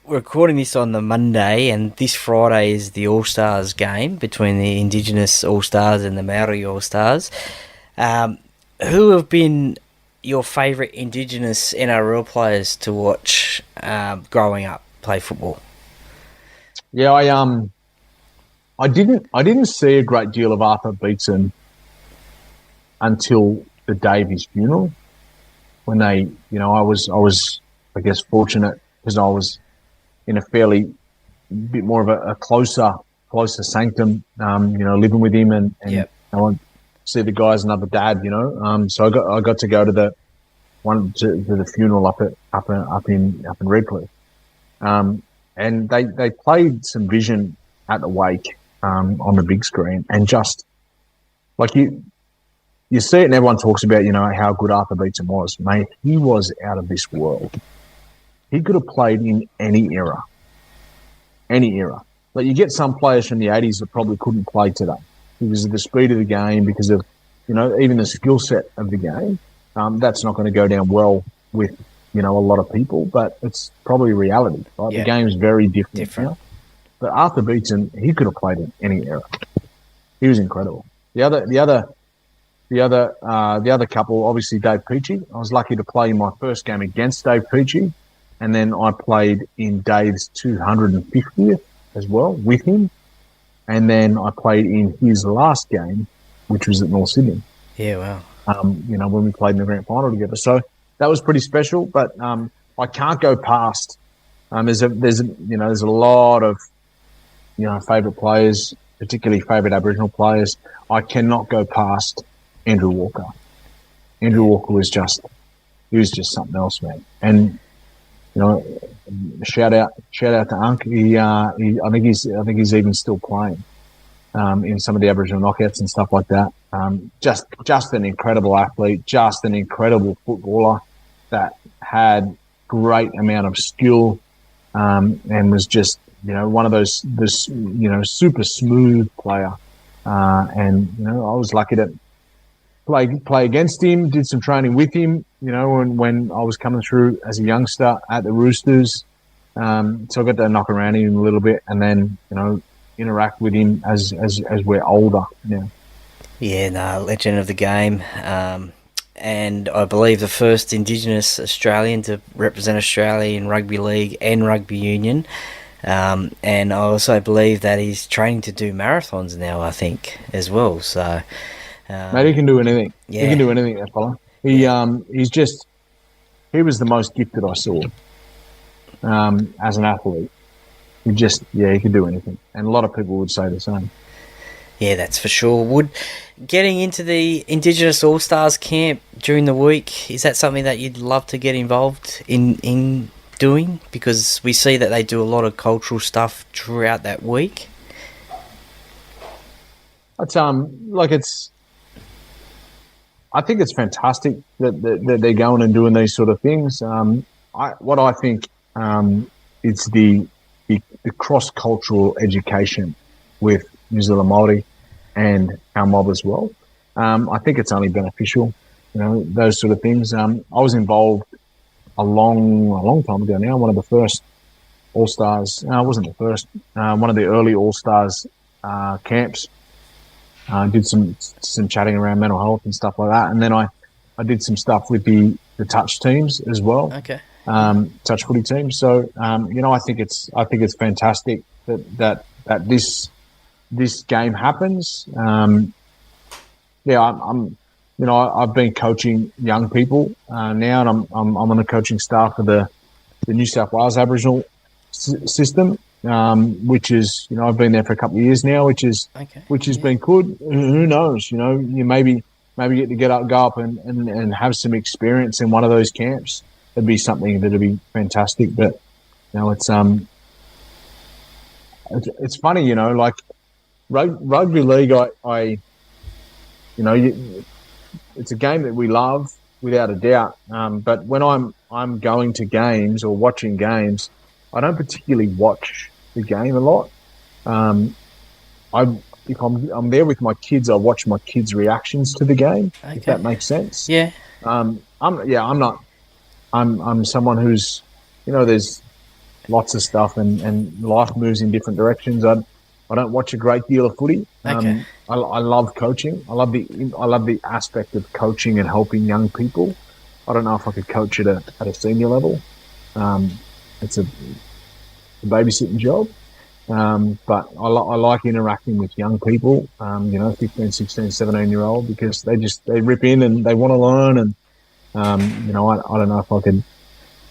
recording this on the Monday, and this Friday is the All-Stars game between the Indigenous All-Stars and the Maori All-Stars. Who have been your favourite Indigenous NRL players to watch growing up play football? Yeah, I didn't see a great deal of Arthur Beetson until the day of his funeral, when I was I guess fortunate because I was in a fairly bit more of a closer sanctum, living with him and yep. I want to see the guy as another dad, so I got to go to the funeral up in Redcliffe. And they played some Vision at the wake on the big screen, and just like you see it, and everyone talks about how good Arthur Beetson was. Mate, he was out of this world. He could have played in any era. Like you get some players from the 80s that probably couldn't play today because of the speed of the game, because of even the skill set of the game. That's not going to go down well with a lot of people, but it's probably reality, right? Yeah. The game's very different. Now. But Arthur Beetson, he could have played in any era. He was incredible. The other couple, obviously Dave Peachey. I was lucky to play in my first game against Dave Peachey, and then I played in Dave's 250th as well with him, and then I played in his last game, which was at North Sydney. Yeah, wow. When we played in the grand final together. So that was pretty special, but I can't go past. There's a lot of favourite players, particularly favourite Aboriginal players. I cannot go past Andrew Walker. Andrew Walker was just something else, man. And shout out to Unk. I think he's even still playing in some of the Aboriginal knockouts and stuff like that. Just an incredible athlete, just an incredible footballer that had great amount of skill, and was just one of those super smooth player. And I was lucky to play against him, did some training with him, when I was coming through as a youngster at the Roosters. So I got to knock around him a little bit, and then interact with him as we're older now. Yeah, no, legend of the game. And I believe the first Indigenous Australian to represent Australia in rugby league and rugby union. And I also believe that he's training to do marathons now, I think, as well. So, mate, he can do anything. Yeah. He can do anything, that fella. He was the most gifted I saw as an athlete. He can do anything. And a lot of people would say the same. Yeah, that's for sure. Would getting into the Indigenous All Stars camp during the week, is that something that you'd love to get involved in doing? Because we see that they do a lot of cultural stuff throughout that week. It's I think it's fantastic that they're going and doing these sort of things. I think it's the cross cultural education with New Zealand Māori and our mob as well. I think it's only beneficial, those sort of things. I was involved a long time ago now. One of the first All Stars. No, it wasn't the first. One of the early All Stars camps. Did some chatting around mental health and stuff like that, and then I did some stuff with the touch teams as well. Okay. Touch footy teams. So I think it's fantastic that this game happens. I've been coaching young people now, and I'm on the coaching staff of the New South Wales Aboriginal system. Which is, I've been there for a couple of years now, which has been good. Who knows? You maybe get to go up and have some experience in one of those camps. It'd be something that'd be fantastic. But it's funny, like rugby league. It's a game that we love without a doubt. But when I'm going to games or watching games, I don't particularly watch the game a lot. If I'm there with my kids, I watch my kids' reactions to the game. Okay. If that makes sense. Yeah. I'm someone who's, there's lots of stuff and life moves in different directions. I don't watch a great deal of footy. Okay. I love coaching. I love the aspect of coaching and helping young people. I don't know if I could coach at a senior level. It's a babysitting job, but I like interacting with young people, 15, 16, 17-year-old, because they rip in and they want to learn, and I don't know if I could.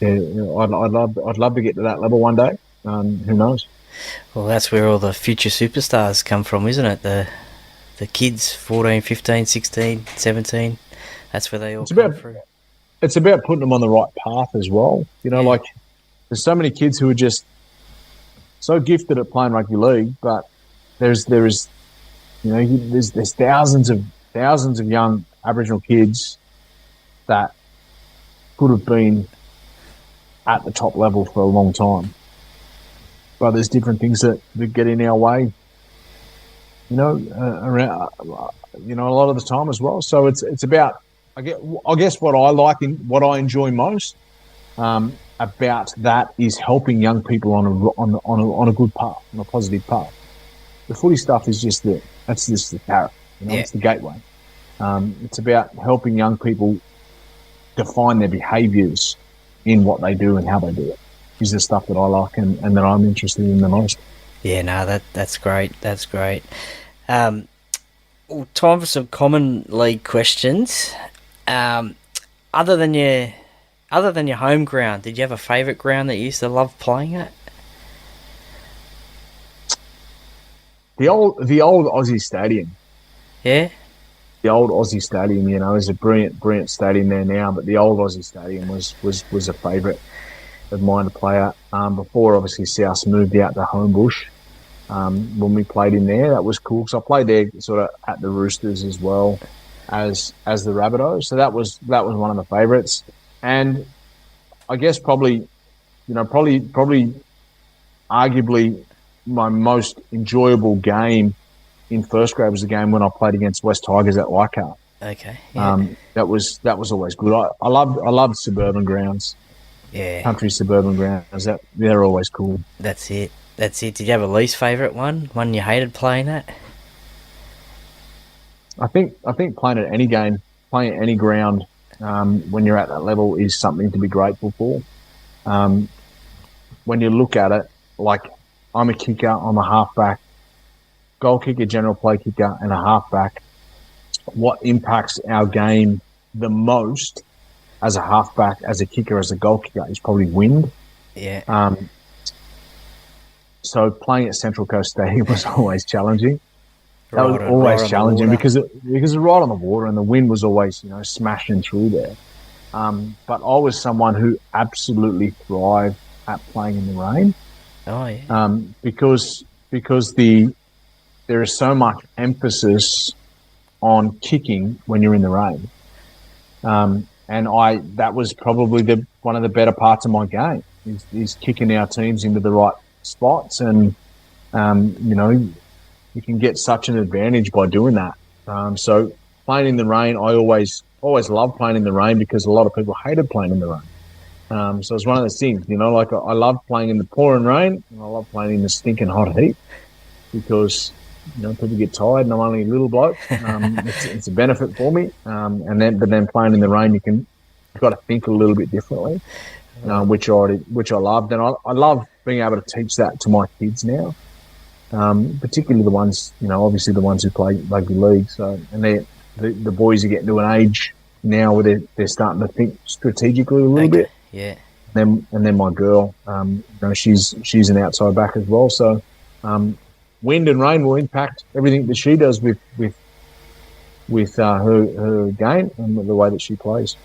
I'd love to get to that level one day. Who knows? Well, that's where all the future superstars come from, isn't it? The kids, 14, 15, 16, 17. That's where they all come through. It's about putting them on the right path as well. Like there's so many kids who are just so gifted at playing rugby league, but there's thousands of young Aboriginal kids that could have been at the top level for a long time. But there's different things that get in our way, around, a lot of the time as well. So it's about, I guess what I like and what I enjoy most about that is helping young people on a good path, on a positive path. The footy stuff is just the carrot, it's the gateway. It's about helping young people define their behaviours in what they do and how they do it. Is the stuff that I like and that I'm interested in the most. Yeah, no, that's great. That's great. Time for some common league questions. Other than your home ground, did you have a favourite ground that you used to love playing at? The old Aussie Stadium. Yeah. The old Aussie Stadium, there's a brilliant stadium there now, but the old Aussie Stadium was a favourite of mine to play at. Before obviously South moved out to Homebush, when we played in there, that was cool. So I played there sort of at the Roosters as well as the Rabbitohs. So that was one of the favourites. And I guess probably arguably my most enjoyable game in first grade was the game when I played against West Tigers at Leichhardt. Okay. Yeah. That was always good. I loved suburban grounds. Yeah. Country suburban grounds. They're always cool. That's it. Did you have a least favourite one you hated playing at? I think playing at any game, playing at any ground, when you're at that level is something to be grateful for. When you look at it, like I'm a kicker, I'm a halfback, goal kicker, general play kicker, and a halfback. What impacts our game the most as a halfback, as a kicker, as a goal kicker is probably wind. Yeah. So playing at Central Coast Stadium was always challenging. That was always challenging because it was right on the water and the wind was always, smashing through there. But I was someone who absolutely thrived at playing in the rain. Oh yeah. Because there is so much emphasis on kicking when you're in the rain. And that was probably one of the better parts of my game is kicking our teams into the right spots, and you can get such an advantage by doing that. So playing in the rain, I always loved playing in the rain because a lot of people hated playing in the rain. So it's one of those things, like I love playing in the pouring rain and I love playing in the stinking hot heat because people get tired and I'm only a little bloke. It's a benefit for me. But then playing in the rain, you've got to think a little bit differently, which I loved, and I love being able to teach that to my kids now. Particularly the ones, obviously the ones who play rugby league. So, and the boys are getting to an age now where they're starting to think strategically a little bit. Yeah. And then my girl, she's an outside back as well. So, wind and rain will impact everything that she does with her game and the way that she plays.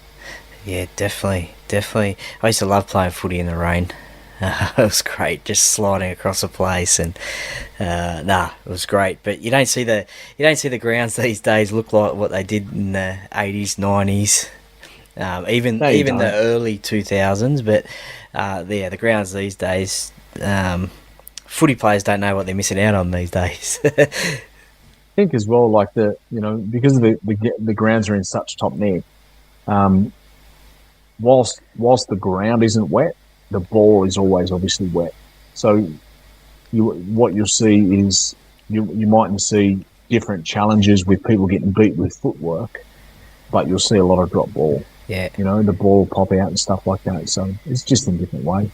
Yeah, definitely. I used to love playing footy in the rain. It was great, just sliding across the place, and it was great. But you don't see the grounds these days look like what they did in the 80s, 90s, even the early 2000s. But the grounds these days, footy players don't know what they're missing out on these days. I think as well, like because of the grounds are in such top nick, whilst the ground isn't wet, the ball is always obviously wet. So what you'll see is you mightn't see different challenges with people getting beat with footwork, but you'll see a lot of drop ball. Yeah. The ball will pop out and stuff like that. So it's just in a different way.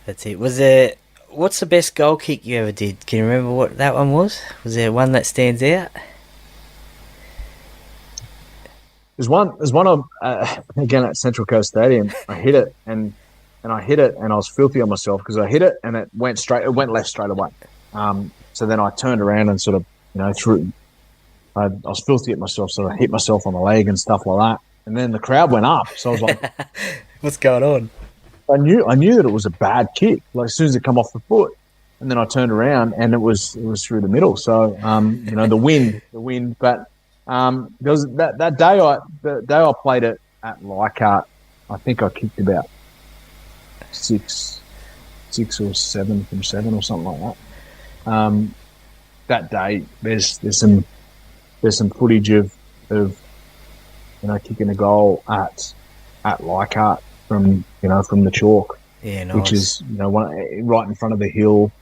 That's it. What's the best goal kick you ever did? Can you remember what that one was? Was there one that stands out? There's one again at Central Coast Stadium. I hit it and I was filthy on myself because I hit it and it went left straight away. So then I turned around and sort of, threw. I was filthy at myself, so I hit myself on the leg and stuff like that. And then the crowd went up, so I was like, "What's going on?" I knew that it was a bad kick. Like as soon as it come off the foot, and then I turned around and it was through the middle. So the wind. But there was that day I played it at Leichhardt. I think I kicked about 6 or 7 from 7 or something like that. That day, there's some footage of kicking a goal at Leichhardt from the chalk, nice. Which is right in front of the hill.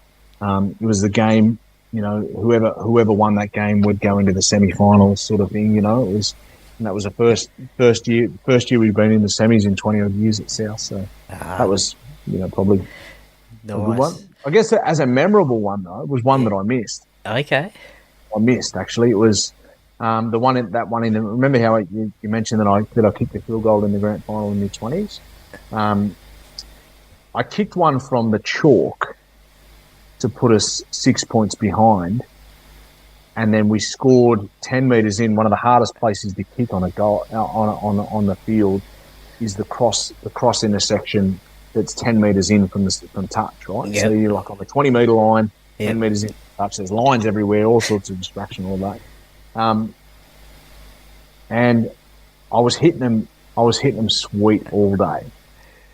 It was the game. Whoever won that game would go into the semi-finals, sort of thing. And that was the first year we've been in the semis in 20 odd years at South. So that was probably a good one. I guess as a memorable one though, it was one that I missed. Okay. I missed actually. It was the one in the. Remember how you mentioned that I kicked the field goal in the grand final in the 20s. I kicked one from the chalk to put us 6 points behind, and then we scored 10 metres in. One of the hardest places to kick on a goal on the field is the cross intersection that's 10 metres in from touch, right? Yep. So you're like on the 20 metre line, yep. 10 metres in touch. There's lines everywhere, all sorts of distraction, all that. And I was hitting them sweet all day.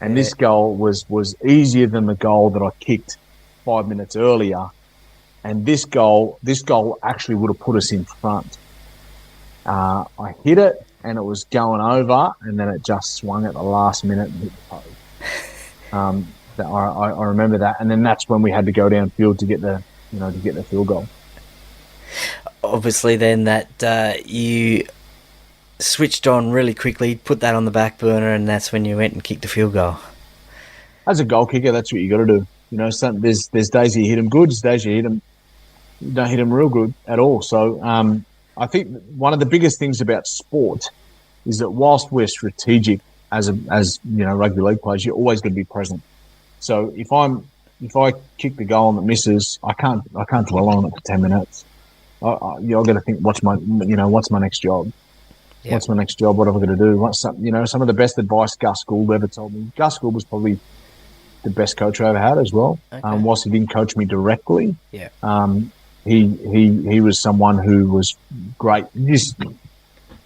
And this goal was easier than the goal that I kicked 5 minutes earlier. And this goal actually would have put us in front. I hit it and it was going over, and then it just swung at the last minute and hit the post. I remember that, and then that's when we had to go downfield to get the field goal. Obviously, then that you switched on really quickly, put that on the back burner, and that's when you went and kicked the field goal. As a goal kicker, that's what you got to do. There's days you hit them good, there's days you don't hit them real good at all. So I think one of the biggest things about sport is that whilst we're strategic as rugby league players, you're always going to be present. So if I kick the goal and it misses, I can't dwell on it for 10 minutes. I've got to think, what's my next job? Yep. What's my next job? What have I got to do? Some of the best advice Gus Gould ever told me. Gus Gould was probably the best coach I ever had as well. Okay. Whilst he didn't coach me directly, Yeah. He was someone who was great.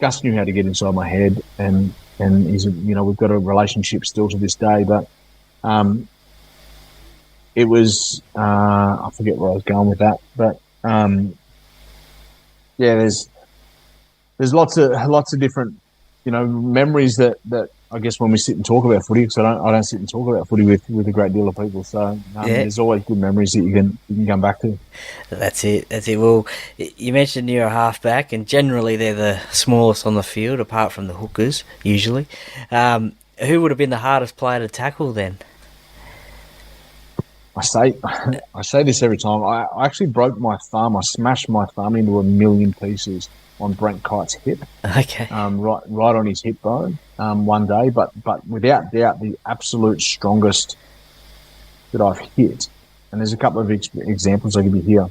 Gus knew how to get inside my head, and he's, we've got a relationship still to this day. But it was I forget where I was going with that, but there's lots of different memories that I guess when we sit and talk about footy, because I don't sit and talk about footy with a great deal of people. So there's always good memories that you can come back to. That's it. Well, you mentioned you're a halfback, and generally they're the smallest on the field, apart from the hookers, usually. Who would have been the hardest player to tackle then? I say this every time. I actually broke my thumb. I smashed my thumb into 1,000,000 pieces on Brent Kite's hip. Okay. Right on his hip bone one day. But without doubt, the absolute strongest that I've hit, and there's a couple of examples I'll give you here.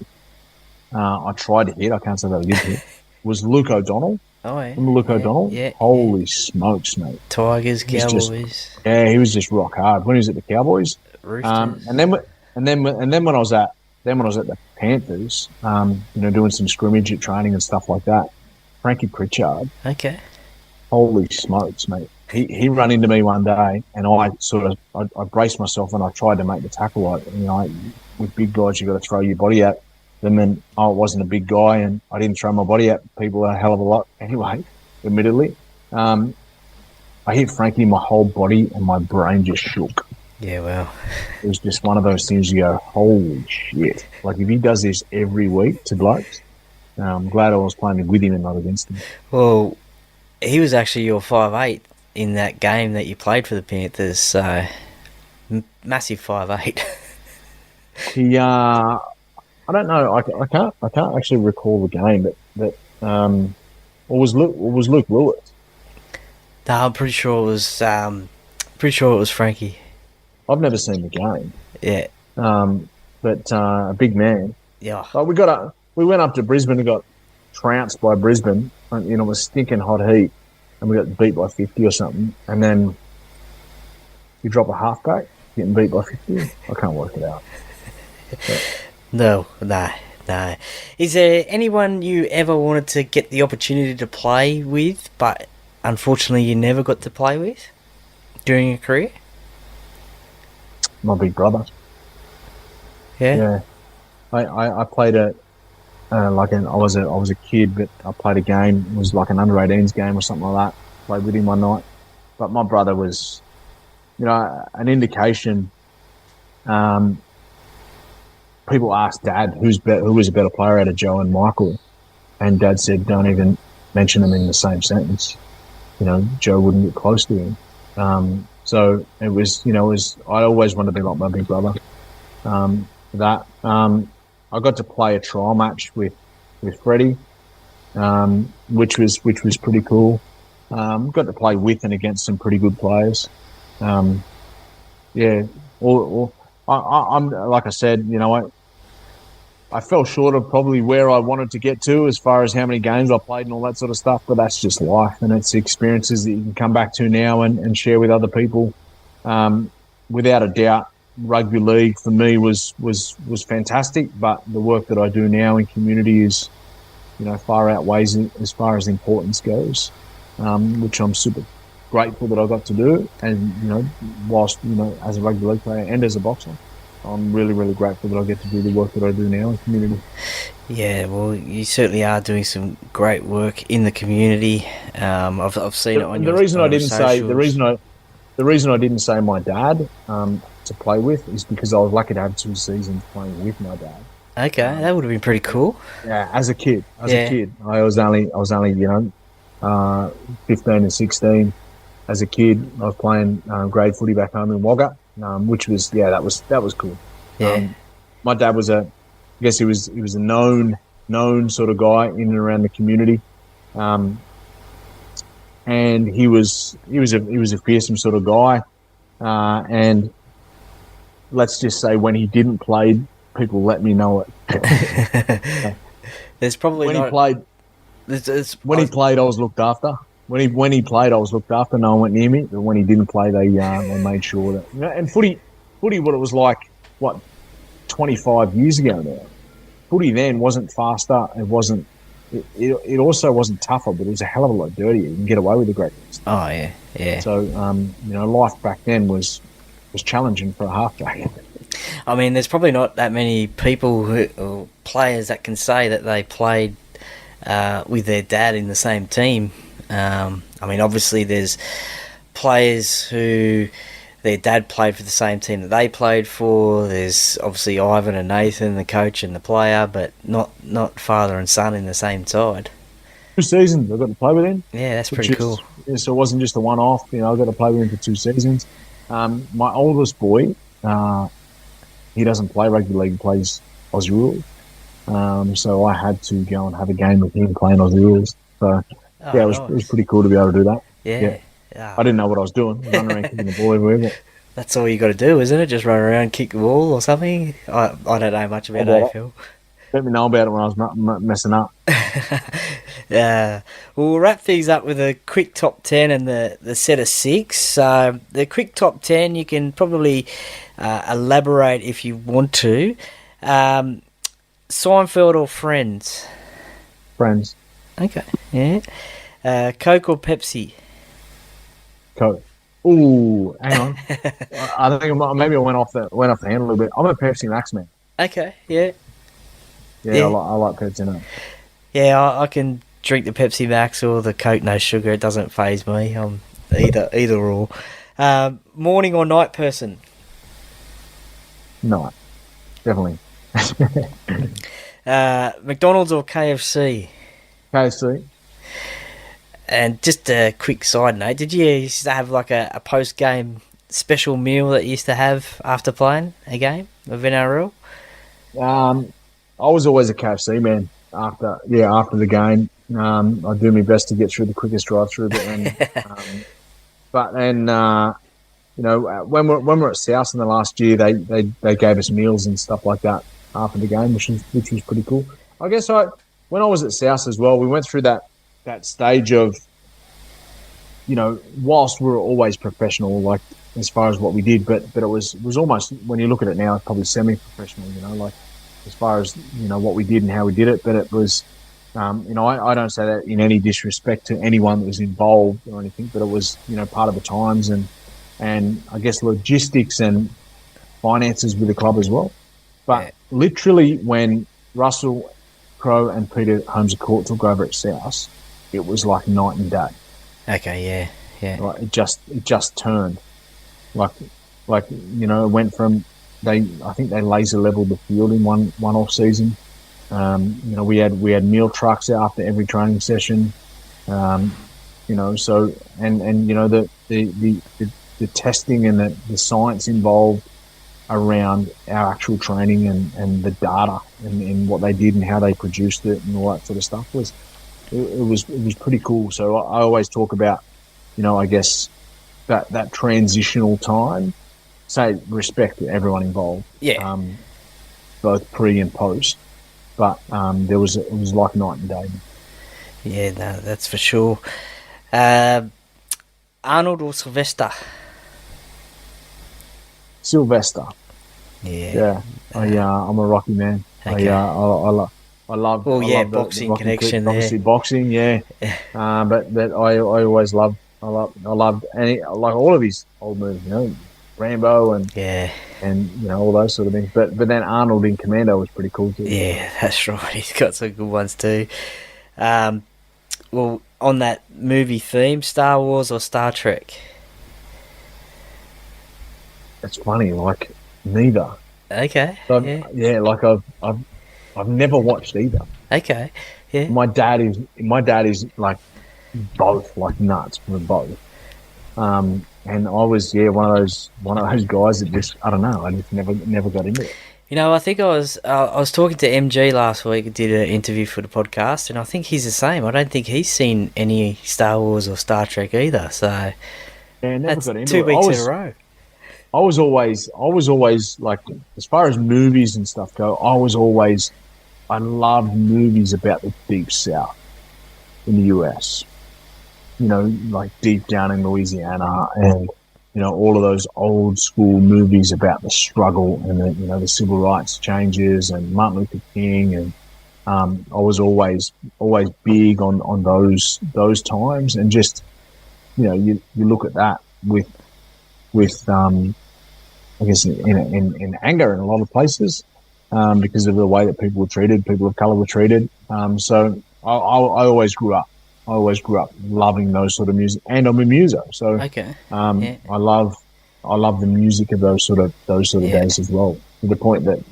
I tried to hit. I can't say that I did hit. Was Luke O'Donnell. Oh, yeah. Remember Luke O'Donnell? Yeah. Holy smokes, mate. Tigers, Cowboys. He was just rock hard when he was at the Cowboys. Roosters. And then when I was at the Panthers, doing some scrimmage at training and stuff like that, Frankie Pritchard. Okay. Holy smokes, mate. He ran into me one day, and I braced myself and I tried to make the tackle. With big guys, you got to throw your body at them, and I wasn't a big guy, and I didn't throw my body at people a hell of a lot. Anyway, admittedly, I hit Frankie, my whole body and my brain just shook. Yeah, well, it was just one of those things you go, holy shit. Like, if he does this every week to blokes, I'm glad I was playing with him and not against him. Well, he was actually your 5'8" in that game that you played for the Panthers, so massive 5'8". I don't know. I can't actually recall the game, but or was Luke Lewis? No, I'm pretty sure it was Frankie. I've never seen the game. Yeah. But a big man. Yeah. We went up to Brisbane and got trounced by Brisbane. It was stinking hot heat, and we got beat by 50 or something. And then you drop a halfback, getting beat by 50. I can't work it out. No. Is there anyone you ever wanted to get the opportunity to play with, but unfortunately you never got to play with during your career? My big brother. Yeah. I played I was a kid, but I played a game. It was like an under-18s game or something like that. Played with him one night, but my brother was, an indication. People asked Dad who was a better player out of Joe and Michael, and Dad said, "Don't even mention them in the same sentence." Joe wouldn't get close to him. So it was, I always wanted to be like my big brother. I got to play a trial match with Freddie, which was pretty cool. Got to play with and against some pretty good players. I'm like I said, I fell short of probably where I wanted to get to as far as how many games I played and all that sort of stuff, but that's just life, and it's experiences that you can come back to now and share with other people. Without a doubt, rugby league for me was fantastic, but the work that I do now in community is, far outweighs it as far as importance goes, which I'm super grateful that I got to do. And, whilst, as a rugby league player and as a boxer, I'm really, really grateful that I get to do the work that I do now in community. Yeah, well, you certainly are doing some great work in the community. I've seen it on your socials. The reason I didn't say my dad to play with is because I was lucky to have 2 seasons playing with my dad. Okay, that would have been pretty cool. Yeah, as a kid, I was only 15 and 16. As a kid, I was playing grade footy back home in Wagga, which was that was cool. Yeah. My dad was I guess he was a known sort of guy in and around the community, and he was a fearsome sort of guy, and let's just say when he didn't play, people let me know it. There's probably when not... he played. He played, I was looked after. When he played, I was looked after. No one went near me. But when he didn't play, they made sure that. And footy, what it was like, 25 years ago now. Footy then wasn't faster. It wasn't. It also wasn't tougher, but it was a hell of a lot dirtier. You can get away with the great things. Oh yeah. So life back then was challenging for a halfback. I mean, there's probably not that many people or players that can say that they played with their dad in the same team. I mean, obviously there's players who their dad played for the same team that they played for. There's obviously Ivan and Nathan, the coach and the player, but not father and son in the same side. 2 seasons I got to play with him. Yeah, that's pretty cool. Yeah, so it wasn't just a one-off. I got to play with him for 2 seasons. My oldest boy, he doesn't play rugby league. He plays Aussie rules. So I had to go and have a game with him playing Aussie rules. So it was pretty cool to be able to do that. Yeah. I didn't know what I was doing. Running around kicking the ball everywhere. That's all you got to do, isn't it? Just run around, kick the ball or something. I don't know much about AFL. Let me know about it when I was messing up. Yeah. We'll wrap things up with a quick top 10 and the set of 6. The quick top 10, you can probably elaborate if you want to. Seinfeld or Friends? Friends. Okay. Yeah. Coke or Pepsi? Coke. Ooh, hang on. I think maybe I went off the handle a little bit. I'm a Pepsi Max man. Okay. Yeah. Yeah. I like Pepsi now. Yeah, I can drink the Pepsi Max or the Coke no sugar. It doesn't faze me. I'm either or. Morning or night person? Night. Definitely. McDonald's or KFC? KFC. And just a quick side note, did you used to have like a post-game special meal that you used to have after playing a game of NRL? I was always a KFC man after the game. I do my best to get through the quickest drive-through. But then, when we're at South in the last year, they gave us meals and stuff like that after the game, which was pretty cool. I guess when I was at South as well, we went through that stage of, whilst we were always professional, like as far as what we did, but it was almost, when you look at it now, it's probably semi-professional, like as far as, what we did and how we did it. But it was, I don't say that in any disrespect to anyone that was involved or anything, but it was, part of the times and I guess logistics and finances with the club as well. But literally when Russell Crowe and Peter Holmes Court took over at South, it was like night and day. Okay, yeah. Like it just turned. Like it went from I think they laser leveled the field in one off season. We had meal trucks after every training session. So the testing and the science involved around our actual training and the data and what they did and how they produced it and all that sort of stuff was pretty cool. So I always talk about, I guess that transitional time, say respect to everyone involved. Yeah. Both pre and post, but it was like night and day. Yeah, no, that's for sure. Arnold or Sylvester? Sylvester. Yeah. I'm a Rocky man. Okay. I love. Well, I love boxing the Rocky connection clip, obviously there. Boxing, yeah. But I always loved. I loved like all of his old movies, Rambo and all those sort of things. But then Arnold in Commando was pretty cool too. Yeah, that's right. He's got some good ones too. Well, on that movie theme, Star Wars or Star Trek? It's funny, like neither. Okay. Like I've never watched either. Okay. Yeah. My dad is like both, like nuts for both. And I was one of those guys that just, I don't know, I just never got into it. I think I was talking to MG last week, did an interview for the podcast, and I think he's the same. I don't think he's seen any Star Wars or Star Trek either. So never got into 2 it. weeks in a row. I was always like, as far as movies and stuff go, I love movies about the Deep South in the US. You know, like deep down in Louisiana, and all of those old school movies about the struggle and the civil rights changes and Martin Luther King, and I was always big on those times, and just you look at that with I guess in anger in a lot of places, because of the way that people of color were treated. So I always grew up. I always grew up loving those sort of music, and I'm a muso, so Okay. I love the music of those sort of days as well. To the point that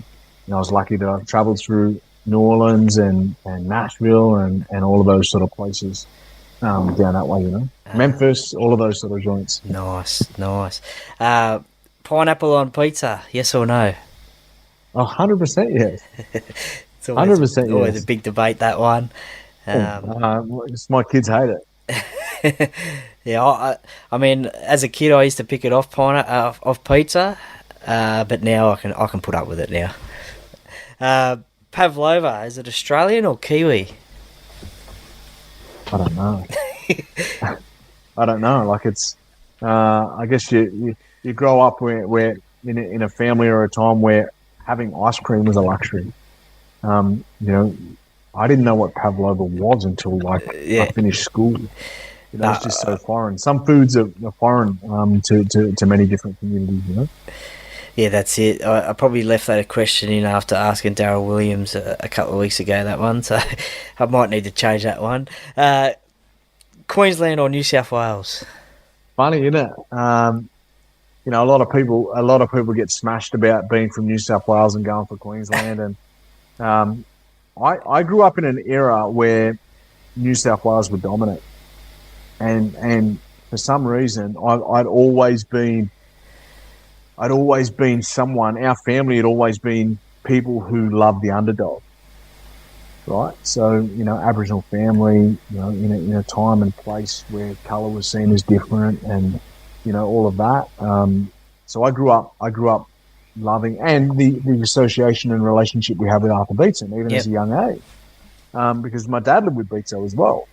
I was lucky that I've travelled through New Orleans and Nashville and all of those sort of places down that way. Memphis, all of those sort of joints. Nice. Pineapple on pizza, yes or no? 100% yes. It's always, 100% always yes. a big debate, that one. My kids hate it. Yeah, I mean, as a kid, I used to pick it off pizza, but now I can put up with it now. Pavlova, is it Australian or Kiwi? I don't know. I don't know. Like, it's, I guess you grow up where in a family or a time where having ice cream was a luxury. I didn't know what pavlova was until I finished school. It's just so foreign. Some foods are foreign to many different communities. Yeah, that's it. I probably left that a question in after asking Darryl Williams a couple of weeks ago, that one, so I might need to change that one. Queensland or New South Wales? Funny, isn't it? A lot of people get smashed about being from New South Wales and going for Queensland, and I grew up in an era where New South Wales were dominant, and for some reason I'd always been someone. Our family had always been people who loved the underdog, right? So Aboriginal family, in a time and place where colour was seen as different, and all of that. So I grew up loving, and the association and relationship we have with Arthur Beetson, even as a young age, because my dad lived with Beetson as well.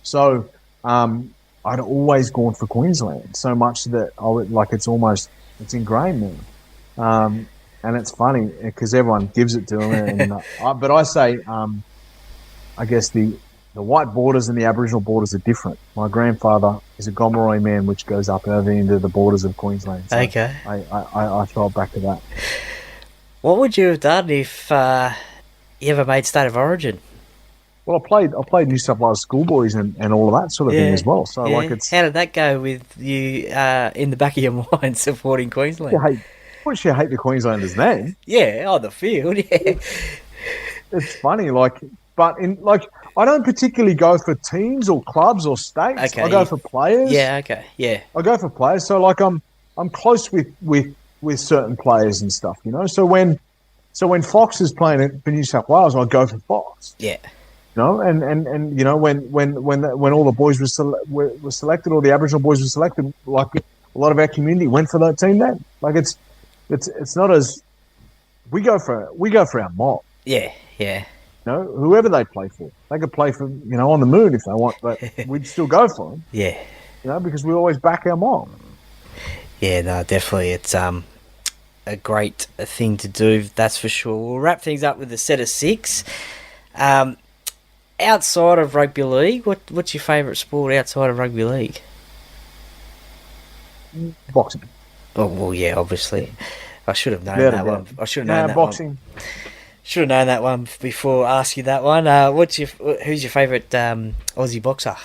So I'd always gone for Queensland, so much that it's ingrained now. And it's funny because everyone gives it to them, but I say, I guess the white borders and the Aboriginal borders are different. My grandfather is a Gomeroi man, which goes up over into the borders of Queensland. So okay. I throw it back to that. What would you have done if you ever made State of Origin? Well, I played New South Wales schoolboys and all of that sort of thing as well. So how did that go with you in the back of your mind supporting Queensland? You hate the Queenslanders then? Yeah, on the field. Yeah, it's funny, but I don't particularly go for teams or clubs or states. Okay, I go for players. Yeah, okay, yeah. I go for players. So I'm close with certain players and stuff. So when Fox is playing for New South Wales, I go for Fox. Yeah. And when all the boys were selected, or the Aboriginal boys were selected, like a lot of our community went for that team then. Like it's not as we go for our mob. Yeah. Whoever they play for, they could play for on the moon if they want, but we'd still go for them. Yeah. Because we always back our mob. Yeah, no, definitely. It's a great thing to do, that's for sure. We'll wrap things up with a set of 6. Outside of rugby league, what's your favourite sport outside of rugby league? Boxing. Oh, well, yeah, obviously. I should have known that one. I should have known that boxing. Should have known that one before I asked you that one. Who's your favourite Aussie boxer?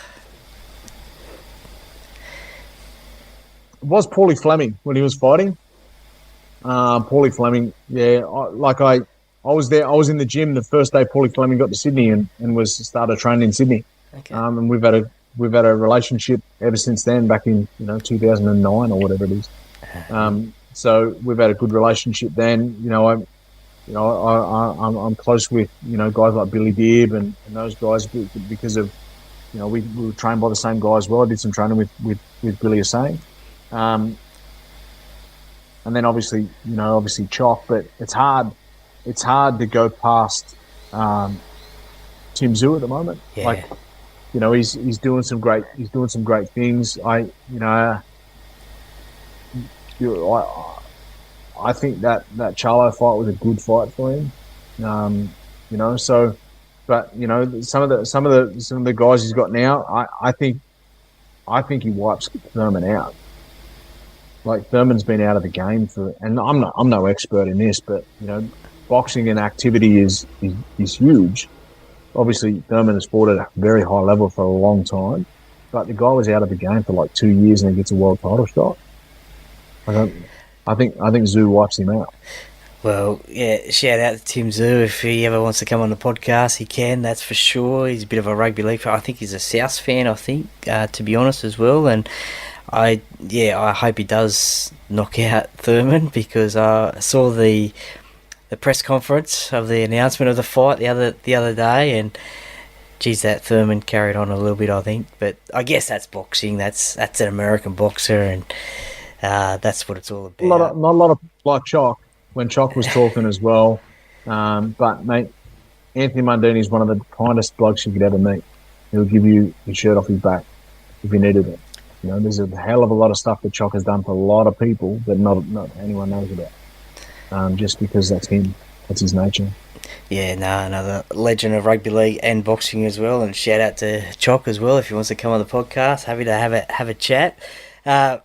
It was Paulie Fleming when he was fighting. Paulie Fleming, yeah. I was there. I was in the gym the first day Paulie Fleming got to Sydney and started training in Sydney. Okay. And we've had a relationship ever since then, back in 2009 or whatever it is. So we've had a good relationship then. I'm close with guys like Billy Dibb and those guys because of we were trained by the same guy as well. I did some training with Billy Hussein. And then obviously Chalk, but it's hard to go past Tim Zoo at the moment. Yeah. Like, he's doing some great things. I think that Charlo fight was a good fight for him. So, but some of the guys he's got now, I think he wipes Thurman out. Like, Thurman's been out of the game and I'm no expert in this, but boxing and activity is huge. Obviously, Thurman has fought at a very high level for a long time, but the guy was out of the game for like 2 years and he gets a world title shot. I think Zoo wipes him out. Well, yeah, shout out to Tim Zoo. If he ever wants to come on the podcast, he can, that's for sure. He's a bit of a rugby league fan. I think he's a South fan, to be honest, as well. And I hope he does knock out Thurman, because I saw the press conference of the announcement of the fight the other day, and geez, that Thurman carried on a little bit, I think. But I guess that's boxing. That's an American boxer, and that's what it's all about. Not a lot of like Chalk, when Chalk was talking as well. But mate, Anthony Mundine is one of the kindest blokes you could ever meet. He'll give you your shirt off his back if you needed it. There's a hell of a lot of stuff that Chalk has done for a lot of people that not anyone knows about. Just because that's him, that's his nature. Yeah, another legend of rugby league and boxing as well. And shout out to Chalk as well if he wants to come on the podcast. Happy to have a chat.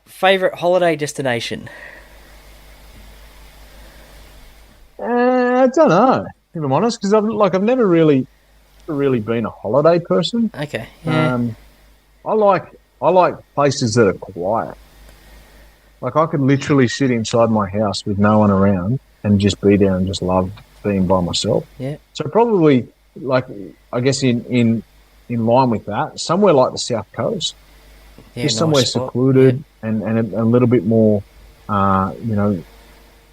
Favourite holiday destination? I don't know, if I'm honest, because I've never really been a holiday person. Okay. Yeah. I like places that are quiet. Like, I could literally sit inside my house with no one around and just be there and just love being by myself. Yeah. So probably, like, I guess in line with that, somewhere like the South Coast, just nice somewhere spot. secluded and a little bit more,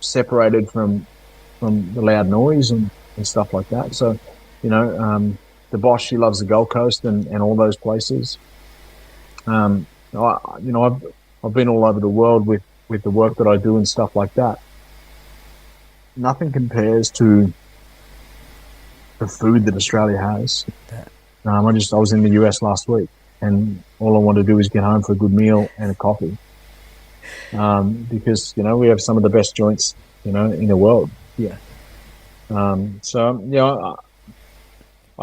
separated from the loud noise and stuff like that. So, the boss, she loves the Gold Coast and all those places. I've been all over the world with the work that I do and stuff like that. Nothing compares to the food that Australia has. I was in the US last week, and all I want to do is get home for a good meal and a coffee. Because we have some of the best joints in the world. Yeah. I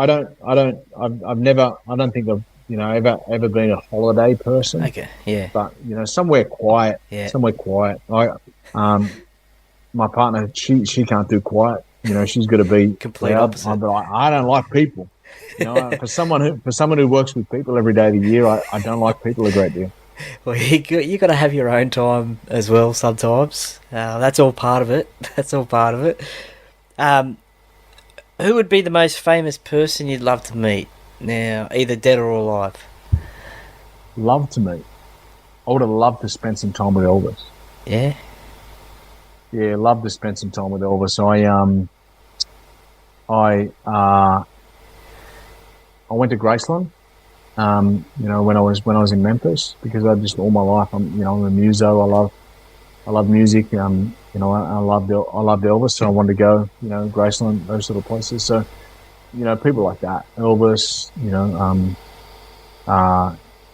don't think I've ever been a holiday person. Okay, yeah. But somewhere quiet. Yeah. Somewhere quiet. My partner, she can't do quiet. She's got to be complete loud. opposite. But I don't like people. For someone who works with people every day of the year, I don't like people a great deal. Well, you got to have your own time as well sometimes. That's all part of it. Who would be the most famous person you'd love to meet now, either dead or alive? Love to meet. I would have loved to spend some time with Elvis. Yeah? Yeah, love to spend some time with Elvis. I went to Graceland, when I was in Memphis, because I just all my life I'm a muso. I love music. I loved Elvis, so I wanted to go, Graceland, those sort of places. So, people like that, Elvis,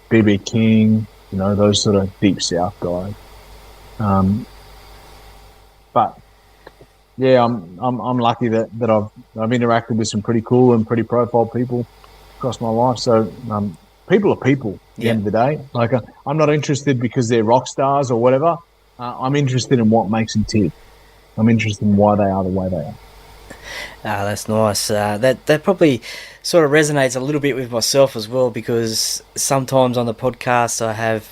B.B. King, those sort of deep South guys. But yeah, I'm lucky that I've interacted with some pretty cool and pretty profile people across my life. So people are people at the end of the day. Like, I'm not interested because they're rock stars or whatever. I'm interested in what makes them tick. I'm interested in why they are the way they are. That's nice. That probably sort of resonates a little bit with myself as well, because sometimes on the podcast I have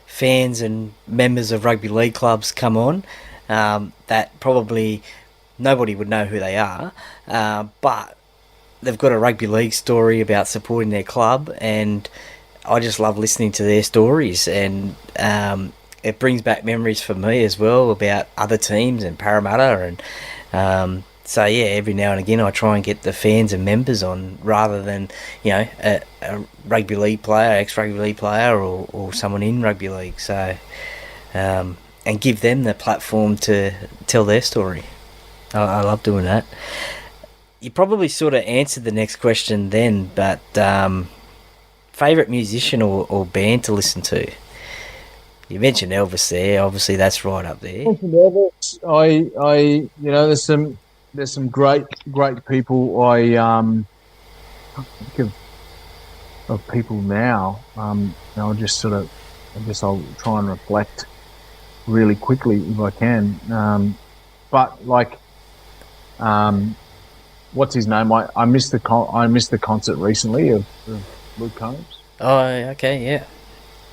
fans and members of rugby league clubs come on that probably nobody would know who they are, but they've got a rugby league story about supporting their club, and I just love listening to their stories, and it brings back memories for me as well about other teams and Parramatta, and so yeah, every now and again I try and get the fans and members on, rather than a rugby league player, ex-rugby league player, or someone in rugby league. So and give them the platform to tell their story. I love doing that. you probably sort of answered the next question then, but favourite musician or band to listen to? You mentioned Elvis there. Obviously, that's right up there. There's some great people. I think of people now. I'll try and reflect really quickly if I can. But like, what's his name? I missed the concert recently of Luke Combs. Oh, okay, yeah.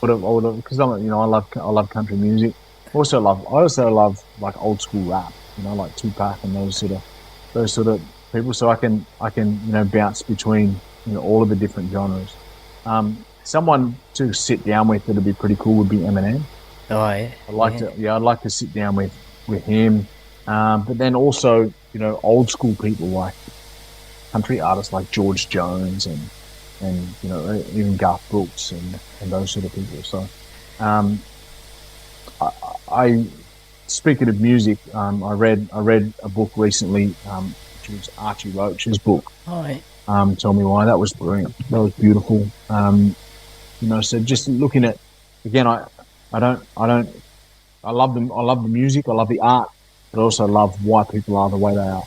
Because I love country music. I also love like old school rap. Like Tupac and those sort of people. So I can bounce between all of the different genres. Someone to sit down with that'd be pretty cool would be Eminem. Oh yeah. I'd like to sit down with him. But then also old school people like country artists like George Jones and even Garth Brooks and those sort of people. So I speaking of music, I read a book recently, which was Archie Roach's book. Oh, yeah. Tell Me Why. That was brilliant. That was beautiful. So just looking at, again, I love them. I love the music. I love the art, but I also love why people are the way they are.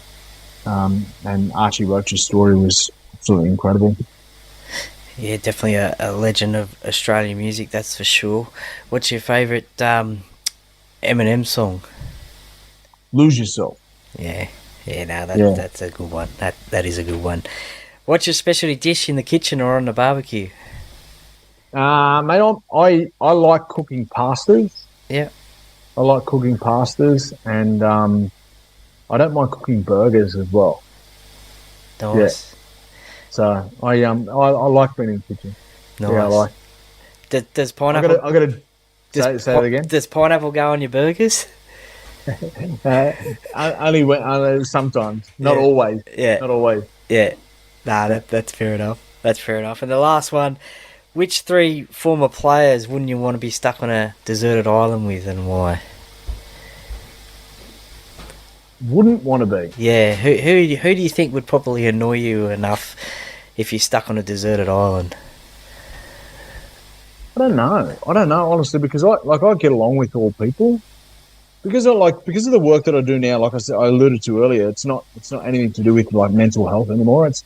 And Archie Roach's story was absolutely incredible. Yeah, definitely a legend of Australian music, that's for sure. What's your favourite Eminem song? Lose Yourself. Yeah, that's a good one. That is a good one. What's your specialty dish in the kitchen or on the barbecue? Mate, I like cooking pastas. Yeah. I like cooking pastas, and I don't mind cooking burgers as well. Nice. Yeah. So I like being in the kitchen. Nice. Yeah, I like. Does pineapple? I gotta say that again. Does pineapple go on your burgers? Only sometimes, not always. Yeah, not always. Yeah, that's fair enough. That's fair enough. And the last one, which 3 former players wouldn't you want to be stuck on a deserted island with, and why? Wouldn't want to be. Yeah, who do you think would probably annoy you enough if you're stuck on a deserted island? I don't know honestly, because I get along with all people. Because of the work that I do now, like I said, I alluded to earlier, it's not anything to do with like mental health anymore. It's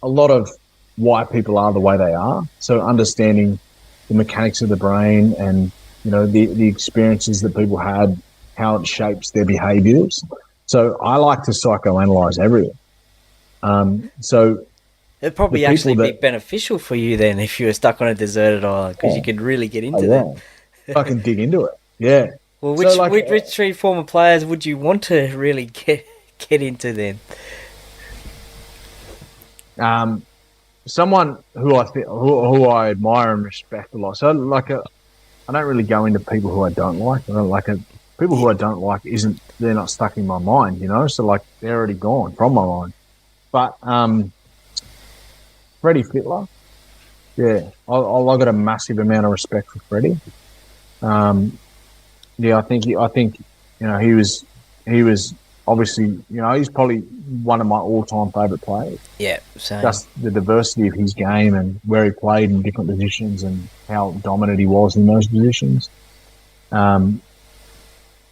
a lot of why people are the way they are. So understanding the mechanics of the brain and the experiences that people had, how it shapes their behaviours. So I like to psychoanalyze everything. So it'd probably actually be beneficial for you then if you were stuck on a deserted island, because you could really get into them. I can dig into it. Yeah. Well, which 3 former players would you want to really get into then? Someone who I admire and respect a lot. So I don't really go into people who I don't like. I don't like it. People who I don't like they're not stuck in my mind, So like they're already gone from my mind. But Freddie Fittler, yeah, I got a massive amount of respect for Freddie. Yeah, I think he was obviously, he's probably one of my all-time favourite players. Yeah, same. Just the diversity of his game and where he played in different positions and how dominant he was in those positions.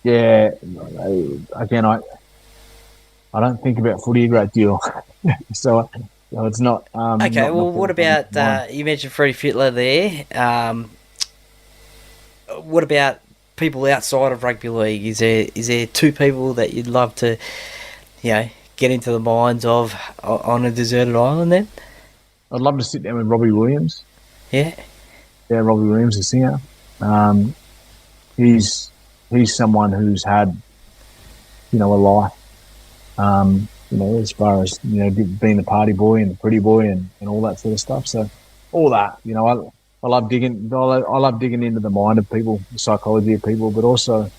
Yeah, again, I don't think about footy a great deal, so it's not. Okay, what about you mentioned Freddie Fittler there? What about people outside of rugby league? Is there 2 people that you'd love to, get into the minds of on a deserted island then? I'd love to sit down with Robbie Williams. Yeah. Yeah, Robbie Williams, the singer. He's someone who's had, a life, as far as, being the party boy and the pretty boy and all that sort of stuff. So all that, I love digging into the mind of people, the psychology of people, but also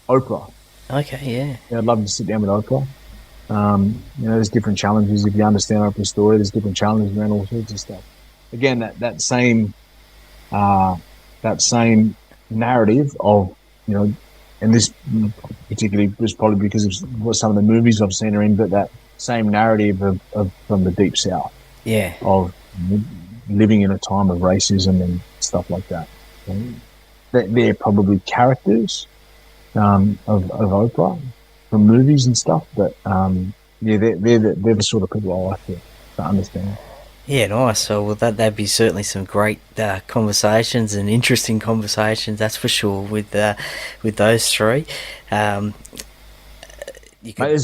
Oprah. Okay, yeah. I'd love to sit down with Oprah. There's different challenges. If you understand Oprah's story, there's different challenges around all sorts of stuff. Again, that same narrative of, and this particularly was probably because of what some of the movies I've seen her in, but that same narrative of from the Deep South, of living in a time of racism and stuff like that. They're probably characters of Oprah from movies and stuff, but they're the sort of people I like to understand. Yeah, nice. So, well, that'd be certainly some great conversations and interesting conversations, that's for sure, with those three. There's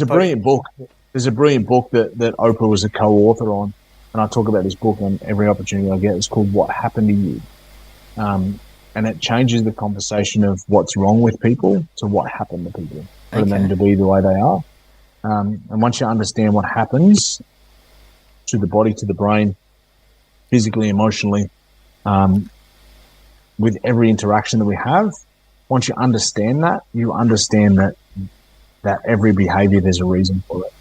a brilliant book. There's a brilliant book that Oprah was a co-author on, and I talk about this book on every opportunity I get. It's called "What Happened to You," and it changes the conversation of what's wrong with people to what happened to people for them to be the way they are. And once you understand what happens to the body, to the brain, physically, emotionally, with every interaction that we have, once you understand that, you understand that every behavior, there's a reason for it.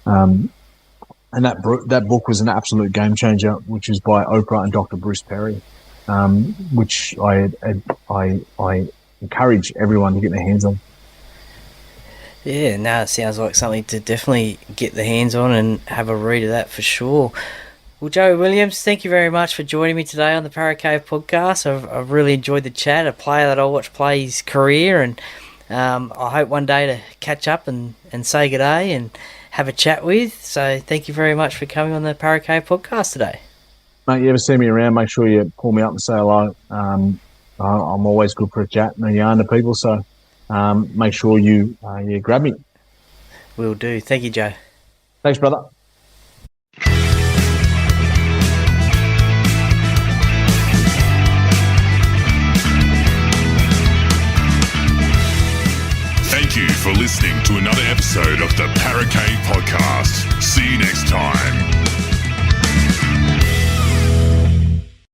And that book was an absolute game changer, which is by Oprah and Dr. Bruce Perry, which I encourage everyone to get their hands on. Yeah, no, it sounds like something to definitely get the hands on and have a read of that for sure. Well, Joey Williams, thank you very much for joining me today on the Para Cave podcast. I've really enjoyed the chat. A player that I watched play his career, and I hope one day to catch up and say good day and have a chat with. So thank you very much for coming on the Para Cave podcast today. Mate, you ever see me around, make sure you pull me up and say hello. I'm always good for a chat and a yarn to people, so make sure you grab me. Will do. Thank you, Joe. Thanks, brother. Thank you for listening to another episode of the Para Cave podcast. See you next time.